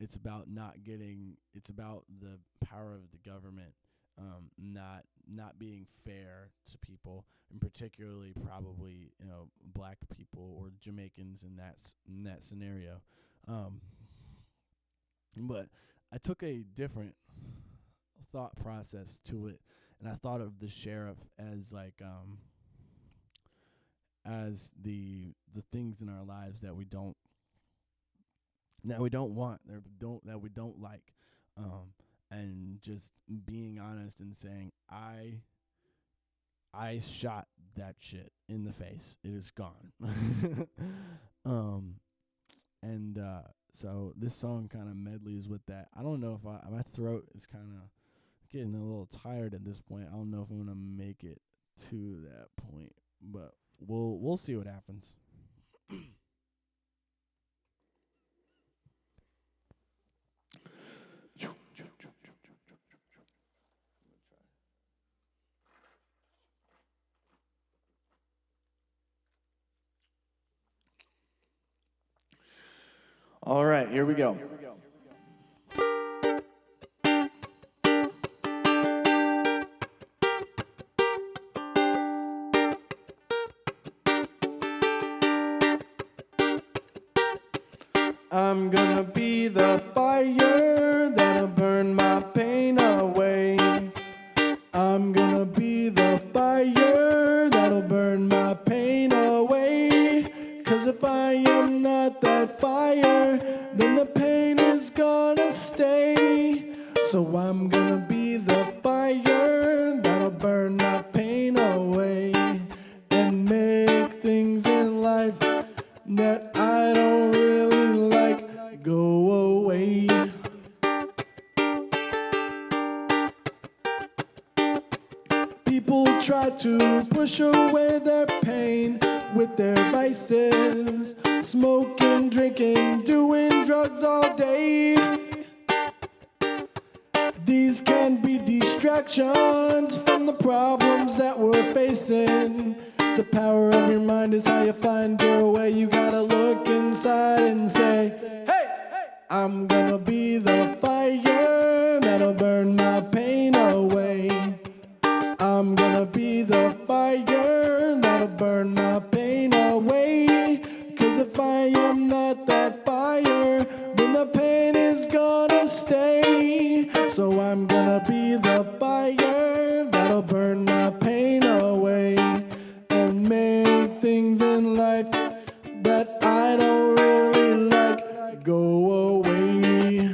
it's about not getting. It's about the power of the government, not being fair to people, and particularly probably black people or Jamaicans in that scenario. But I took a different thought process to it, and I thought of the sheriff as as the things in our lives that we don't want, that we don't like, and just being honest and saying, I shot that shit in the face. It is gone. And so this song kind of medleys with that. I don't know if my throat is kind of getting a little tired at this point. I don't know if I'm gonna make it to that point, but we'll see what happens. All right, here we go. I'm gonna be the fire that'll burn my pain away. I'm gonna be the fire that'll burn my pain away. 'Cause if I am not that fire, then the pain is gonna stay. So I'm gonna be the fire that'll burn my pain away, and make things in life that I don't really like go away. People try to push away their pain with their vices, smoking, drinking, doing drugs all day. These can be distractions from the problems that we're facing. The power of your mind is how you find your way. You gotta look inside and say, hey, I'm gonna be the fire that'll burn my pain away. I'm gonna be the fire that'll burn my pain away. 'Cause if I am not that fire, then the pain is gonna stay. So I'm gonna be the fire that'll burn my pain away and make things in life that I don't really like go away.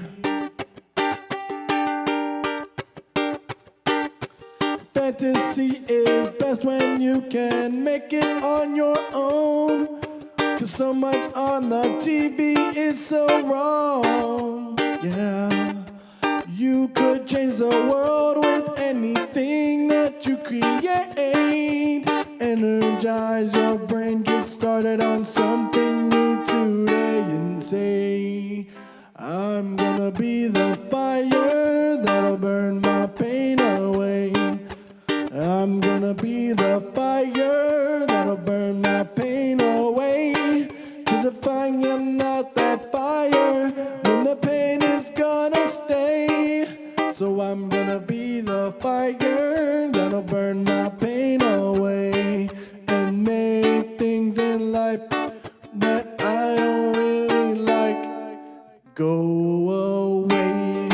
Fantasy is best when you can make it on your own. 'Cause so much on the TV is so wrong. Yeah, you could change the world with anything that you create. Energize your brain, get started on something new today and say, I'm gonna be the fire that'll burn my pain away. I'm gonna be the fire that'll burn my pain away. 'Cause if I am not that fire, then the pain is gonna stay. So I'm gonna be the fire that'll burn my pain away and make things in life that I don't really like go away.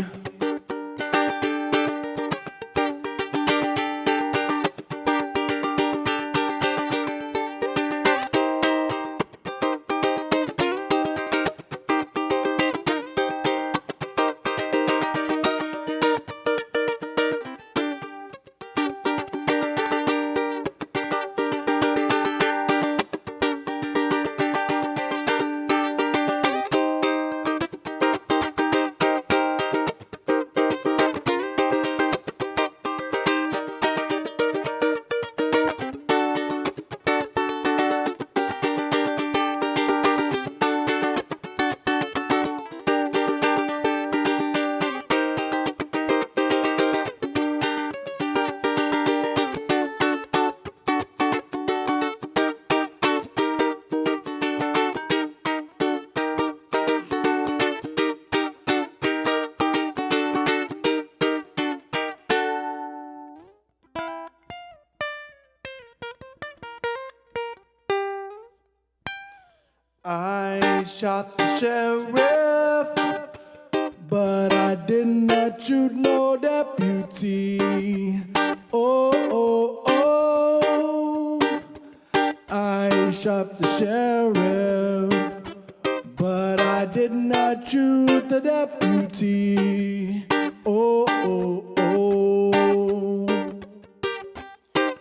I shot the sheriff, but I did not shoot no deputy. Oh, oh, oh. I shot the sheriff, but I did not shoot the deputy. Oh, oh, oh.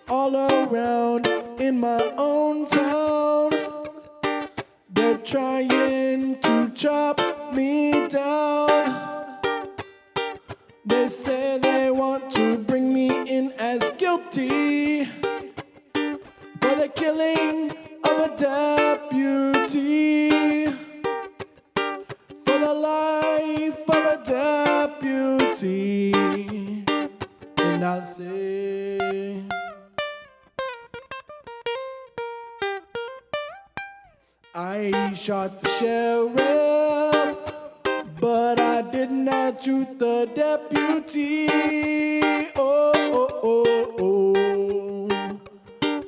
All around in my own town, they're trying to chop me down. They say they want to bring me in as guilty for the killing of a deputy, for the life of a deputy. And I'll say, I shot the sheriff, but I did not shoot the deputy. Oh, oh, oh, oh.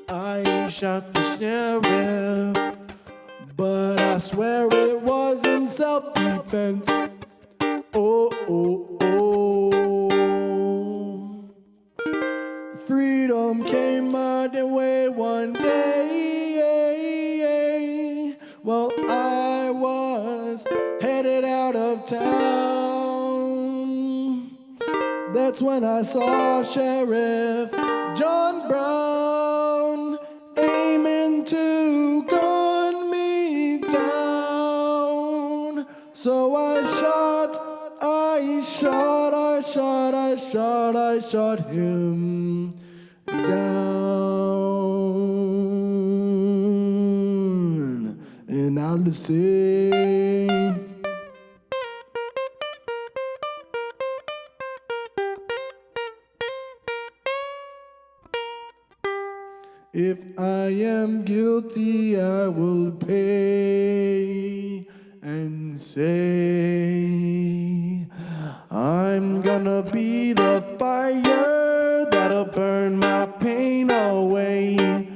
I shot the sheriff, but I swear it was in self-defense. Oh, oh, oh. Freedom came my way one day. Well, I was headed out of town. That's when I saw Sheriff John Brown aiming to gun me down. So I shot him down and out to sea. If I am guilty, I will pay and say, I'm gonna be the fire that'll burn my pain away.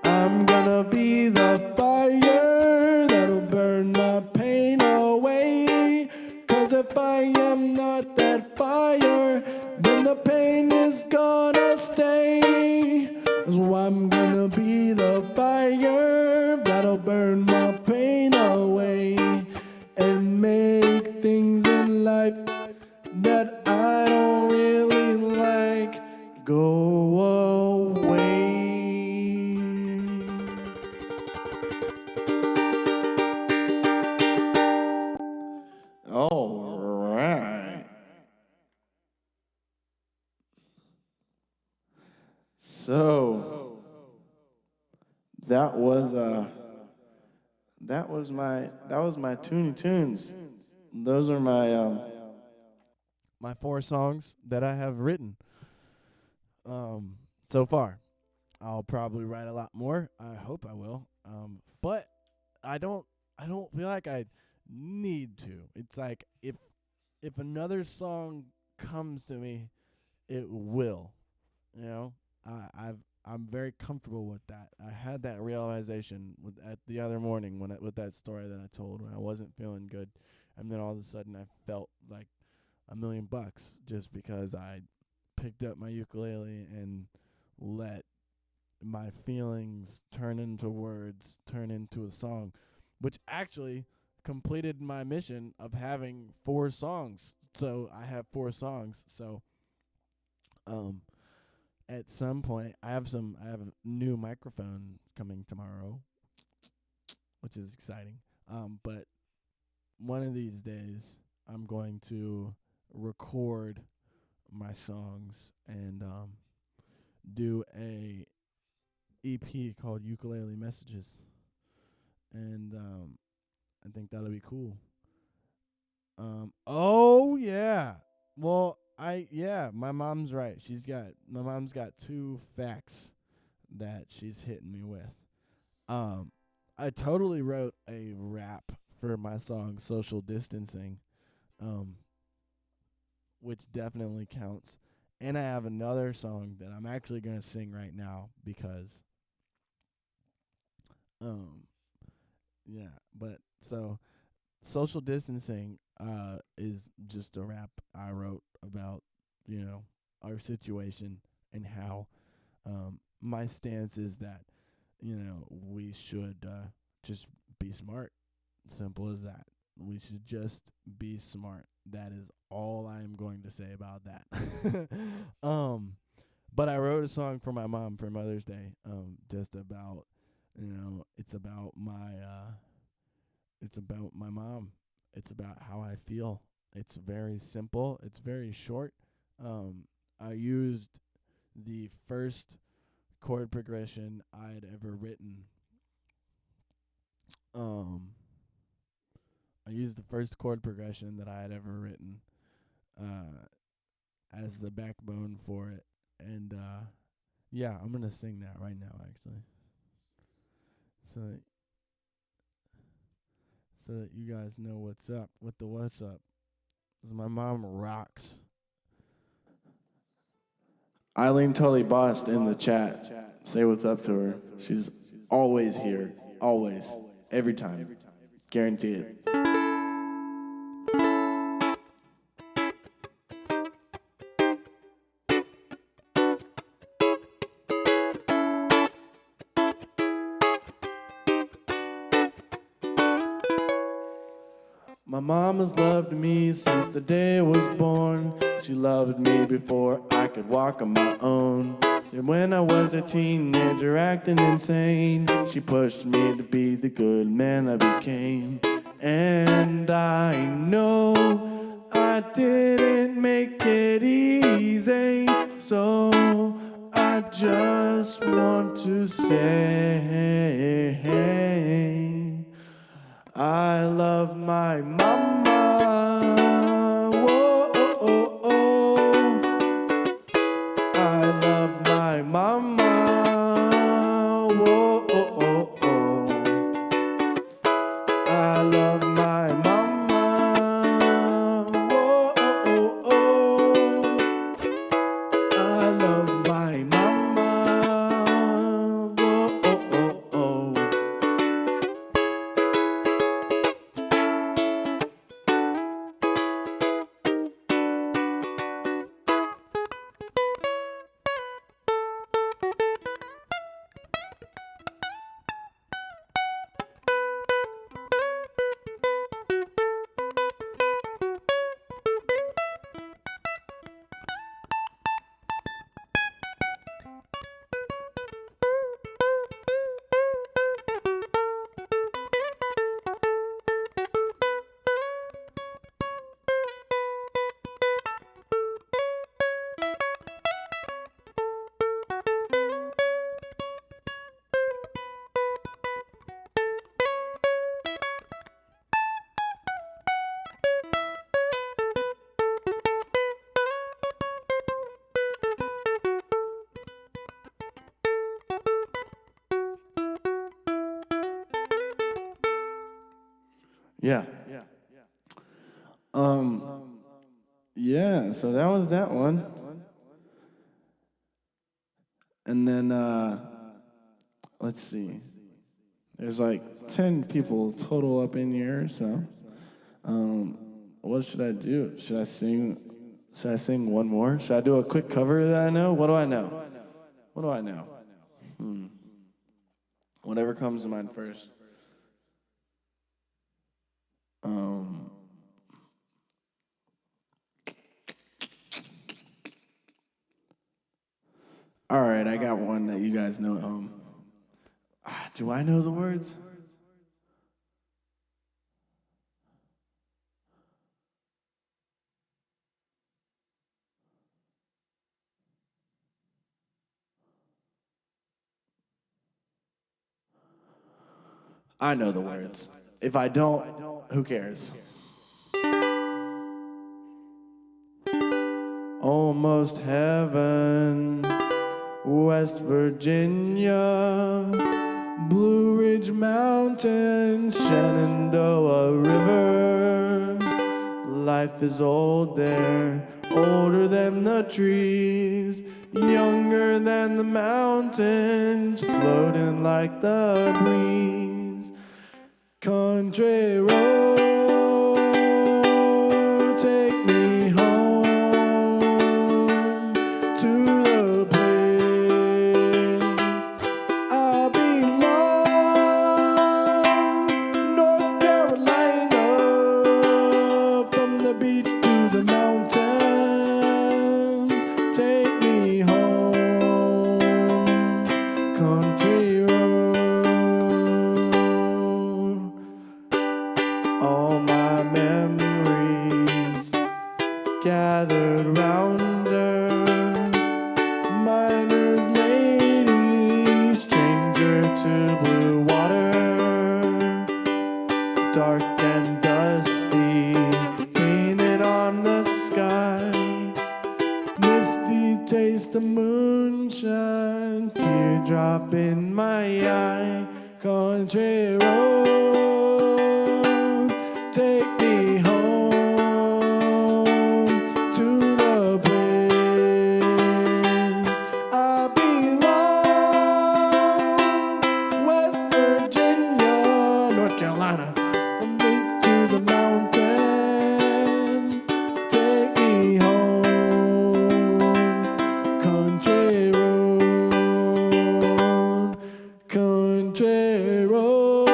I'm gonna be the fire that'll burn my pain away. 'Cause if I am not that fire, then the pain is gonna stay. So I'm gonna be the fire that'll burn my pain away and make things in life that I don't really like go away. All right. So that was my Toonie Tunes. Those are my 4 songs that I have written so far. I'll probably write a lot more. I hope I will. But I don't feel like I need to. It's like if another song comes to me, it will. You know, I'm very comfortable with that. I had that realization at the other morning with that story that I told when I wasn't feeling good, and then all of a sudden I felt like $1,000,000 just because I picked up my ukulele and let my feelings turn into words, turn into a song, which actually completed my mission of having 4 songs. So I have 4 songs. So at some point I have a new microphone coming tomorrow, which is exciting. But one of these days I'm going to record my songs and do a EP called Ukulele Messages. And I think that'll be cool. Oh yeah. Well, my mom's right. My mom's got 2 facts that she's hitting me with. I totally wrote a rap for my song Social Distancing, which definitely counts. And I have another song that I'm actually going to sing right now because but so Social Distancing is just a rap I wrote about, our situation and how my stance is that, we should just be smart. Simple as that. We should just be smart. That is all I am going to say about that. But I wrote a song for my mom for Mother's Day, just about, it's about my mom. It's about how I feel. It's very simple. It's very short. I used the first chord progression I'd ever written. I used the first chord progression that I had ever written as the backbone for it. And I'm going to sing that right now, actually. So that you guys know what's up with the what's up. 'Cause my mom rocks. Eileen Tully Bost in the chat. Say what's up to her. She's always here. Always. Every time. Guarantee it. My mom has loved me since the day I was born. She loved me before I could walk on my own. So when I was a teenager acting insane, she pushed me to be the good man I became. And I know I didn't make it easy, so I I just want to say I love my mama. Whoa, oh, oh. I love my mama. Whoa, oh, oh, oh. I love my mama. Whoa, oh, oh, oh. I love my mama. Whoa, oh, oh, oh. Yeah. Yeah, so that was that one. And then let's see. There's like 10 people total up in here, so what should I do? Should I sing one more? Should I do a quick cover that I know? What do I know? What do I know? Whatever comes to mind first. All right, I got one that you guys know at home. Do I know the words? I know the words. If I don't, who cares? Almost heaven, West Virginia, Blue Ridge Mountains, Shenandoah River. Life is old there, older than the trees, younger than the mountains, floating like the breeze. Country road, take me home to the place I belong. North Carolina, from the beach to the mountains, take me home, country road. All my memories gathered round her, miner's lady, stranger to blue water, dark and dusty, painted on the sky, misty taste of moonshine, teardrop in my eye, country road, take me home to the place I belong. West Virginia, North Carolina, from beach to the mountains, take me home, country road, country road.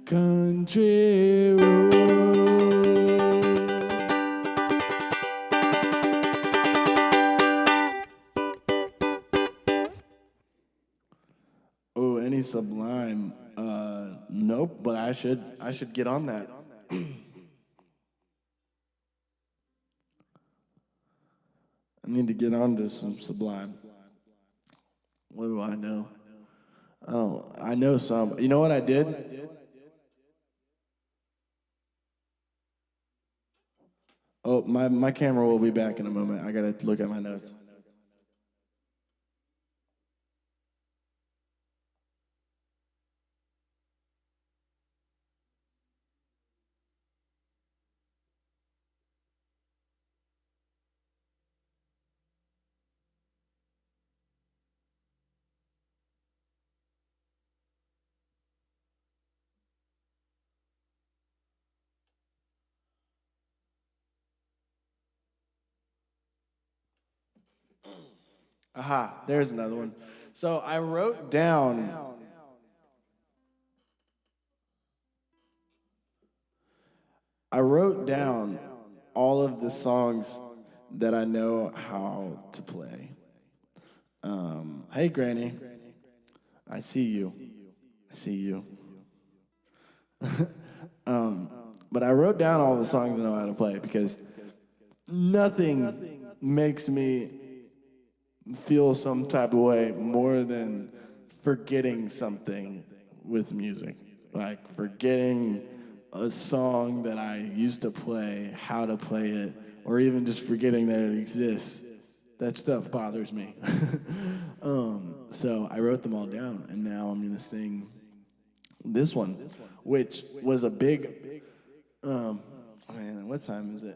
country road. Oh, any Sublime? Nope. But I should get on that. I need to get on to some Sublime. What do I know? Oh, I know some. You know what I did? Oh, my camera will be back in a moment. I gotta look at my notes. Aha, there's another one. So I wrote down. I wrote down all of the songs that I know how to play. Hey, Granny. I see you. I see you. But I wrote down all the songs I know how to play because nothing makes me feel some type of way more than forgetting something with music. Like forgetting a song that I used to play, how to play it, or even just forgetting that it exists. That stuff bothers me. So I wrote them all down, and now I'm going to sing this one, which was a big, man, what time is it?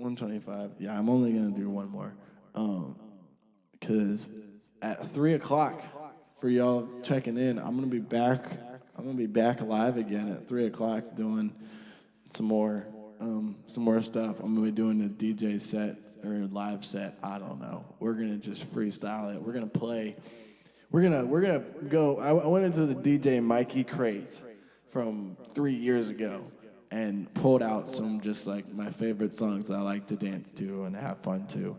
1:25. Yeah, I'm only going to do one more. Because at 3 o'clock, for y'all checking in, I'm going to be back. I'm going to be back live again at 3 o'clock doing some more stuff. I'm gonna be doing a DJ set or live set. I don't know. We're gonna just freestyle it. We're gonna play. We're gonna go. I went into the DJ Mikey crate from 3 years ago and pulled out some just like my favorite songs I like to dance to and have fun to.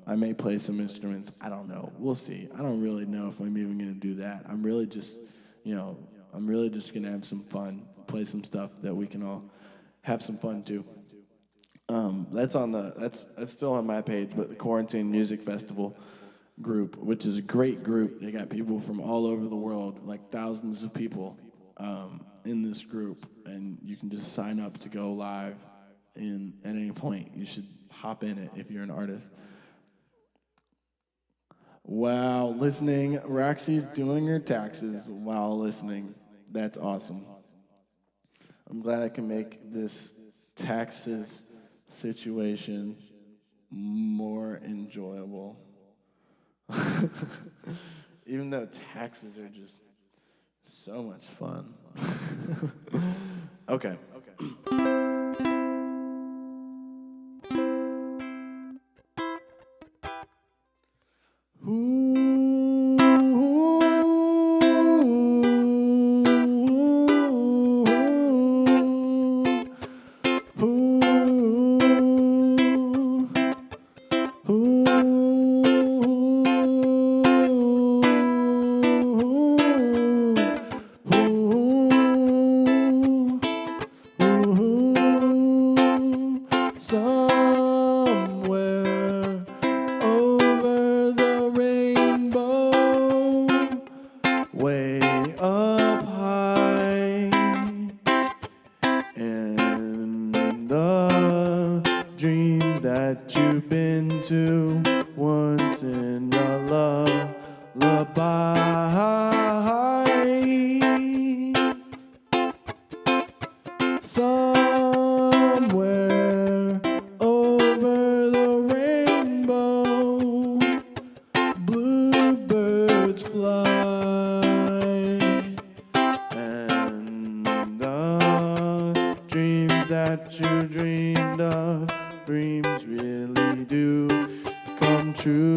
I may play some instruments. I don't know. We'll see. I don't really know if I'm even gonna do that. I'm really just gonna have some fun, play some stuff that we can all have some fun too. That's still on my page, but the Quarantine Music Festival group, which is a great group. They got people from all over the world, like thousands of people in this group, and you can just sign up to go live at any point. You should hop in it if you're an artist. While listening, Roxy's doing her taxes while listening. That's awesome. I'm glad I can make this taxes situation more enjoyable. Even though taxes are just so much fun. Okay. Somewhere over the rainbow, way up high, and the dreams that you've been to once in a lullaby. Somewhere over the rainbow, bluebirds fly, and the dreams that you dreamed of, dreams really do come true.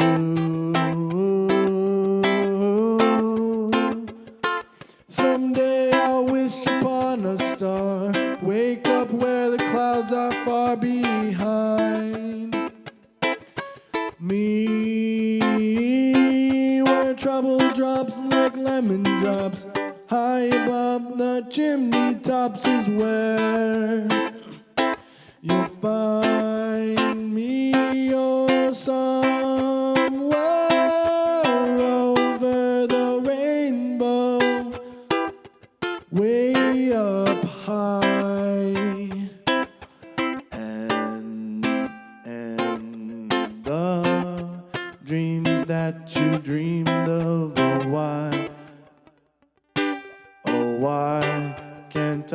raindrops. High above the chimney tops is where you'll find me, or somewhere over the rainbow, way up high. And the dreams that you dreamed of, oh why can't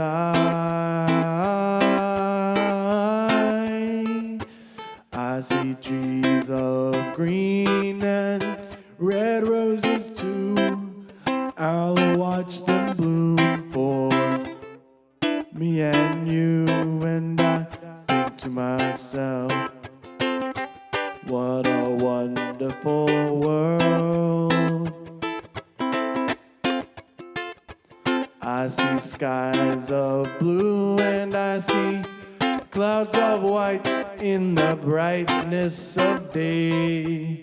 I see trees of green and red roses too. I'll watch them bloom for me and you, and I think to myself, what a wonderful world. I see skies of blue and I see clouds of white in the brightness of day.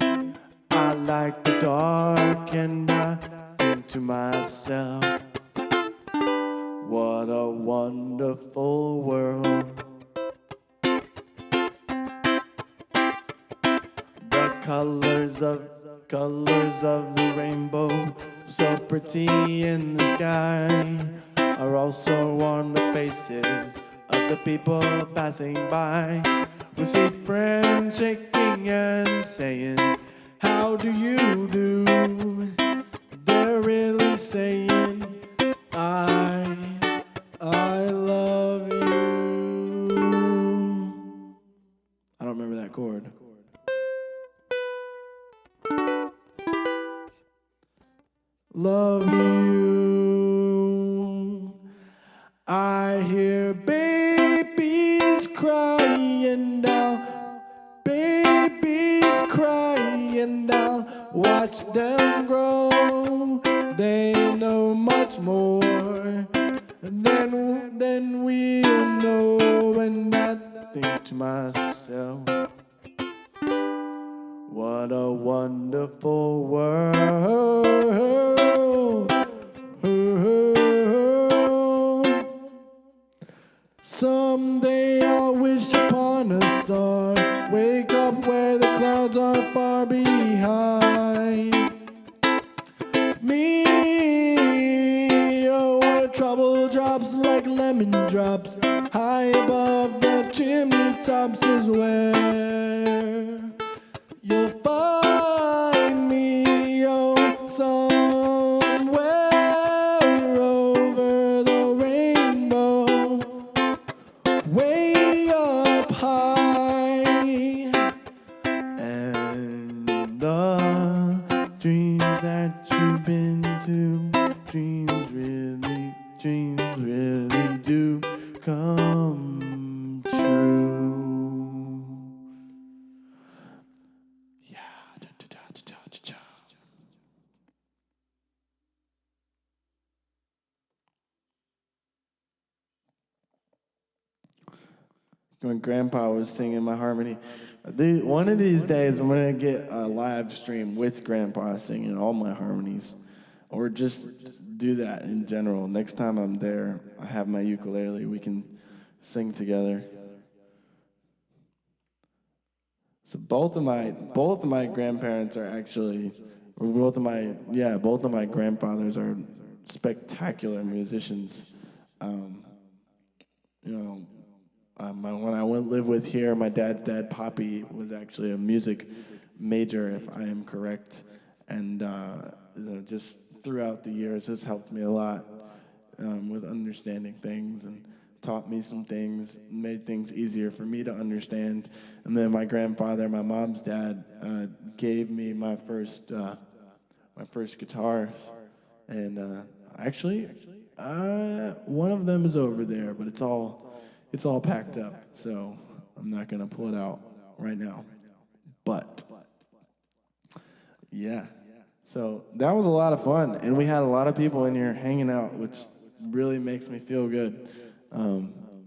I like the dark and I think to myself, what a wonderful world. The colors of the rainbow, so pretty in the sky, are also on the faces of the people passing by. We see friends shaking and saying, how do you do? They're really saying, I love you. I don't remember that chord. Love you. I hear babies crying now, babies crying now. Watch them grow. They know much more than we'll know. And I think to myself, what a wonderful world. Someday I'll wish upon a star, wake up where the clouds are far behind me. Oh, where trouble drops like lemon drops, high above the chimney tops is where you'll find me, oh, somewhere over the rainbow, way up high. And the dreams that you've been to, dreams really do come true. Yeah. When Grandpa was singing my harmony, one of these days I'm gonna get a live stream with Grandpa singing all my harmonies, or just do that in general. Next time I'm there, I have my ukulele. We can sing together. So both of my grandparents are actually, or both of my grandfathers are spectacular musicians. You know, when I went live with here, my dad's dad, Poppy, was actually a music major, if I am correct, and just throughout the years has helped me a lot with understanding things and taught me some things, made things easier for me to understand. And then my grandfather, my mom's dad, gave me my first guitars, and actually, one of them is over there, but it's all packed up, so I'm not gonna pull it out right now. But yeah, so that was a lot of fun, and we had a lot of people in here hanging out, which really makes me feel good.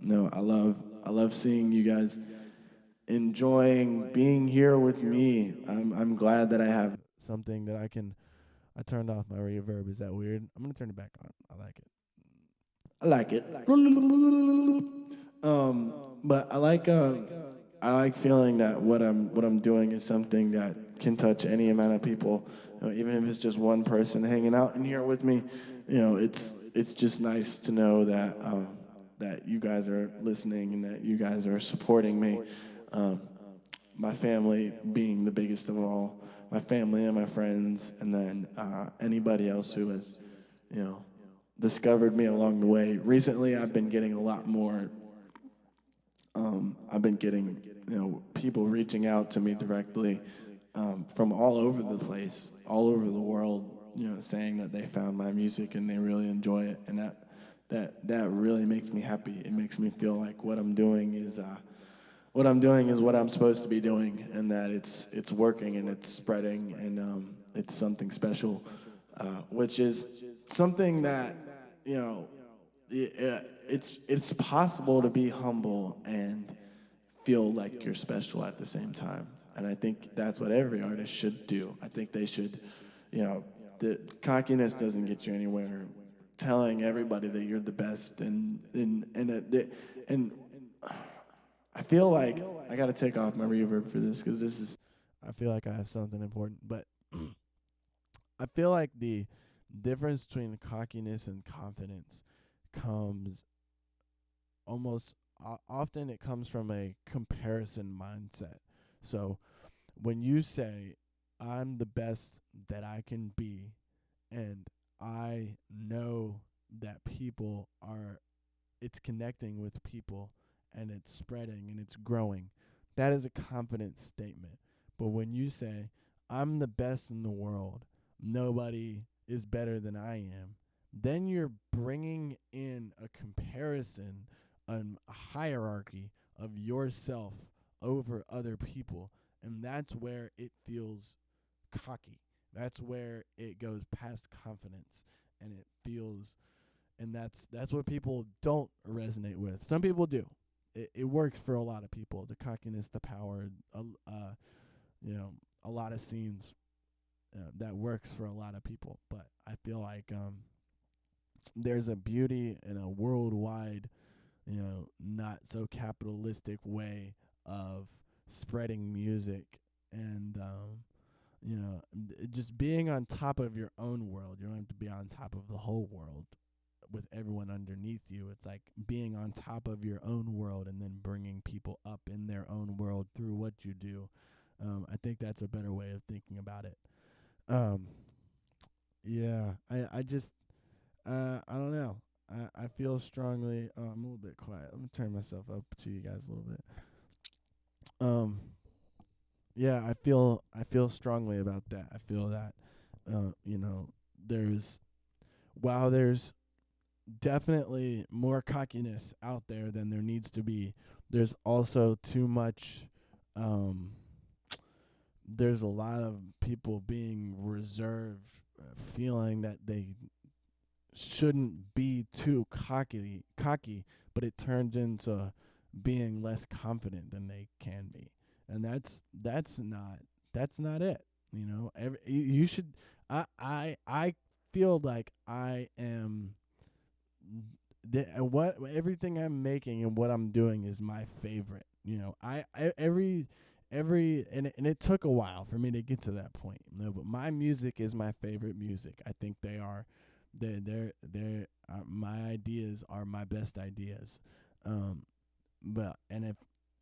No, I love seeing you guys enjoying being here with me. I'm glad that I have something that I can I turned off my reverb. Is that weird? I'm gonna turn it back on. I like it. I like it. But I like feeling that what I'm doing is something that can touch any amount of people. Even if it's just one person hanging out in here with me, it's just nice to know that you guys are listening and that you guys are supporting me. Um, my family being the biggest of all, my family and my friends, and then anybody else who has, you know, discovered me along the way. Recently, I've been getting a lot more. I've been getting, people reaching out to me directly from all over the place, all over the world, saying that they found my music and they really enjoy it, and that really makes me happy. It makes me feel like what I'm doing is what I'm supposed to be doing, and that it's working and it's spreading, and it's something special, which is something that you know it's possible to be humble and feel like you're special at the same time. And I think that's what every artist should do. I think they should, you know, the cockiness doesn't get you anywhere. Telling everybody that you're the best and I feel like I got to take off my reverb for this because this is. I feel like I have something important, but I feel like the difference between cockiness and confidence comes almost often it comes from a comparison mindset. So when you say I'm the best that I can be and I know that people are it's connecting with people and it's spreading and it's growing. That is a confident statement. But when you say, I'm the best in the world, nobody is better than I am, then you're bringing in a comparison, a hierarchy of yourself over other people. And that's where it feels cocky. That's where it goes past confidence and it feels and that's what people don't resonate with. Some people do. It works for a lot of people. The cockiness, the power, you know, a lot of scenes that works for a lot of people. But I feel like there's a beauty in a worldwide, not so capitalistic way of spreading music and just being on top of your own world. You don't have to be on top of the whole world with everyone underneath you. It's like being on top of your own world and then bringing people up in their own world through what you do. I think that's a better way of thinking about it. Um, yeah, I just, I don't know. I feel strongly. Oh, I'm a little bit quiet. Let me turn myself up to you guys a little bit. Um, yeah, I feel strongly about that. I feel that, there's while there's definitely more cockiness out there than there needs to be. There's also too much. Um, there's a lot of people being reserved, feeling that they shouldn't be too cocky, but it turns into being less confident than they can be, and that's not it. You should. I feel like I am what everything I'm making and what I'm doing is my favorite. I every and it took a while for me to get to that point. But my music is my favorite music. I think my ideas are my best ideas. But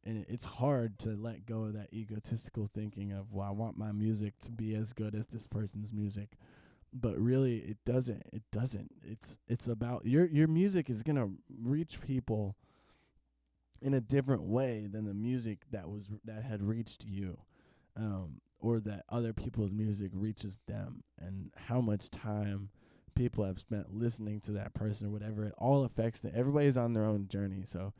it's hard to let go of that egotistical thinking of, well, I want my music to be as good as this person's music, but really it doesn't. It's about your music is going to reach people in a different way than the music that had reached you, or that other people's music reaches them, and how much time people have spent listening to that person or whatever. It all affects them. Everybody's on their own journey. So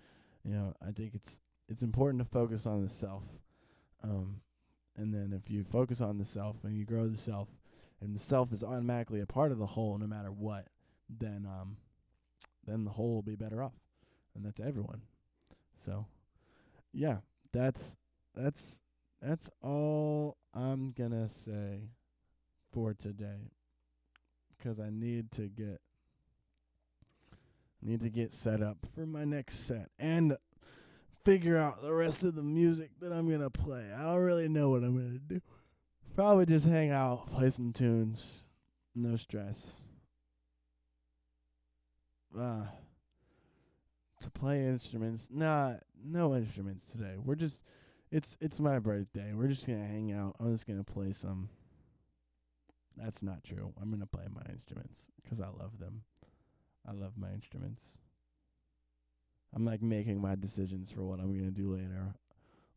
I think it's important to focus on the self, and then if you focus on the self and you grow the self, and the self is automatically a part of the whole no matter what, then the whole will be better off, and that's everyone. So yeah, that's that's that's all I'm gonna say for today. because I need to get set up for my next set and figure out the rest of the music that I'm gonna play. I don't really know what I'm gonna do. Probably just hang out, play some tunes, no stress. To play instruments, no instruments today. It's my birthday. We're just gonna hang out. I'm just gonna play some. That's not true. I'm gonna play my instruments because I love them. I love my instruments. I'm like making my decisions for what I'm gonna do later,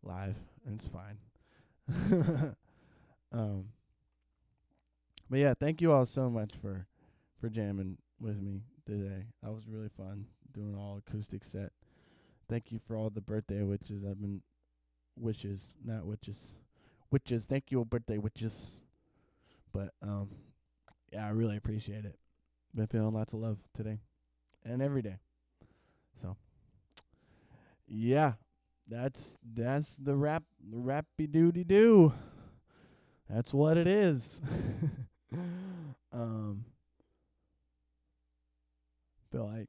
live, and it's fine. um, but yeah, thank you all so much for jamming with me today. That was really fun doing all acoustic set. Thank you for all the birthday wishes. Wishes, not witches. Witches, thank you, birthday witches. But yeah, I really appreciate it. Been feeling lots of love today and every day. So yeah, that's the rappy doody doo. That's what it is. um feel like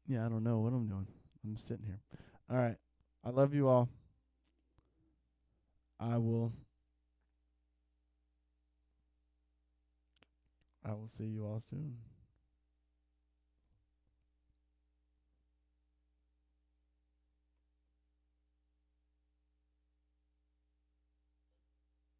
I don't know what I'm doing. I'm sitting here. All right. I love you all. I will see you all soon.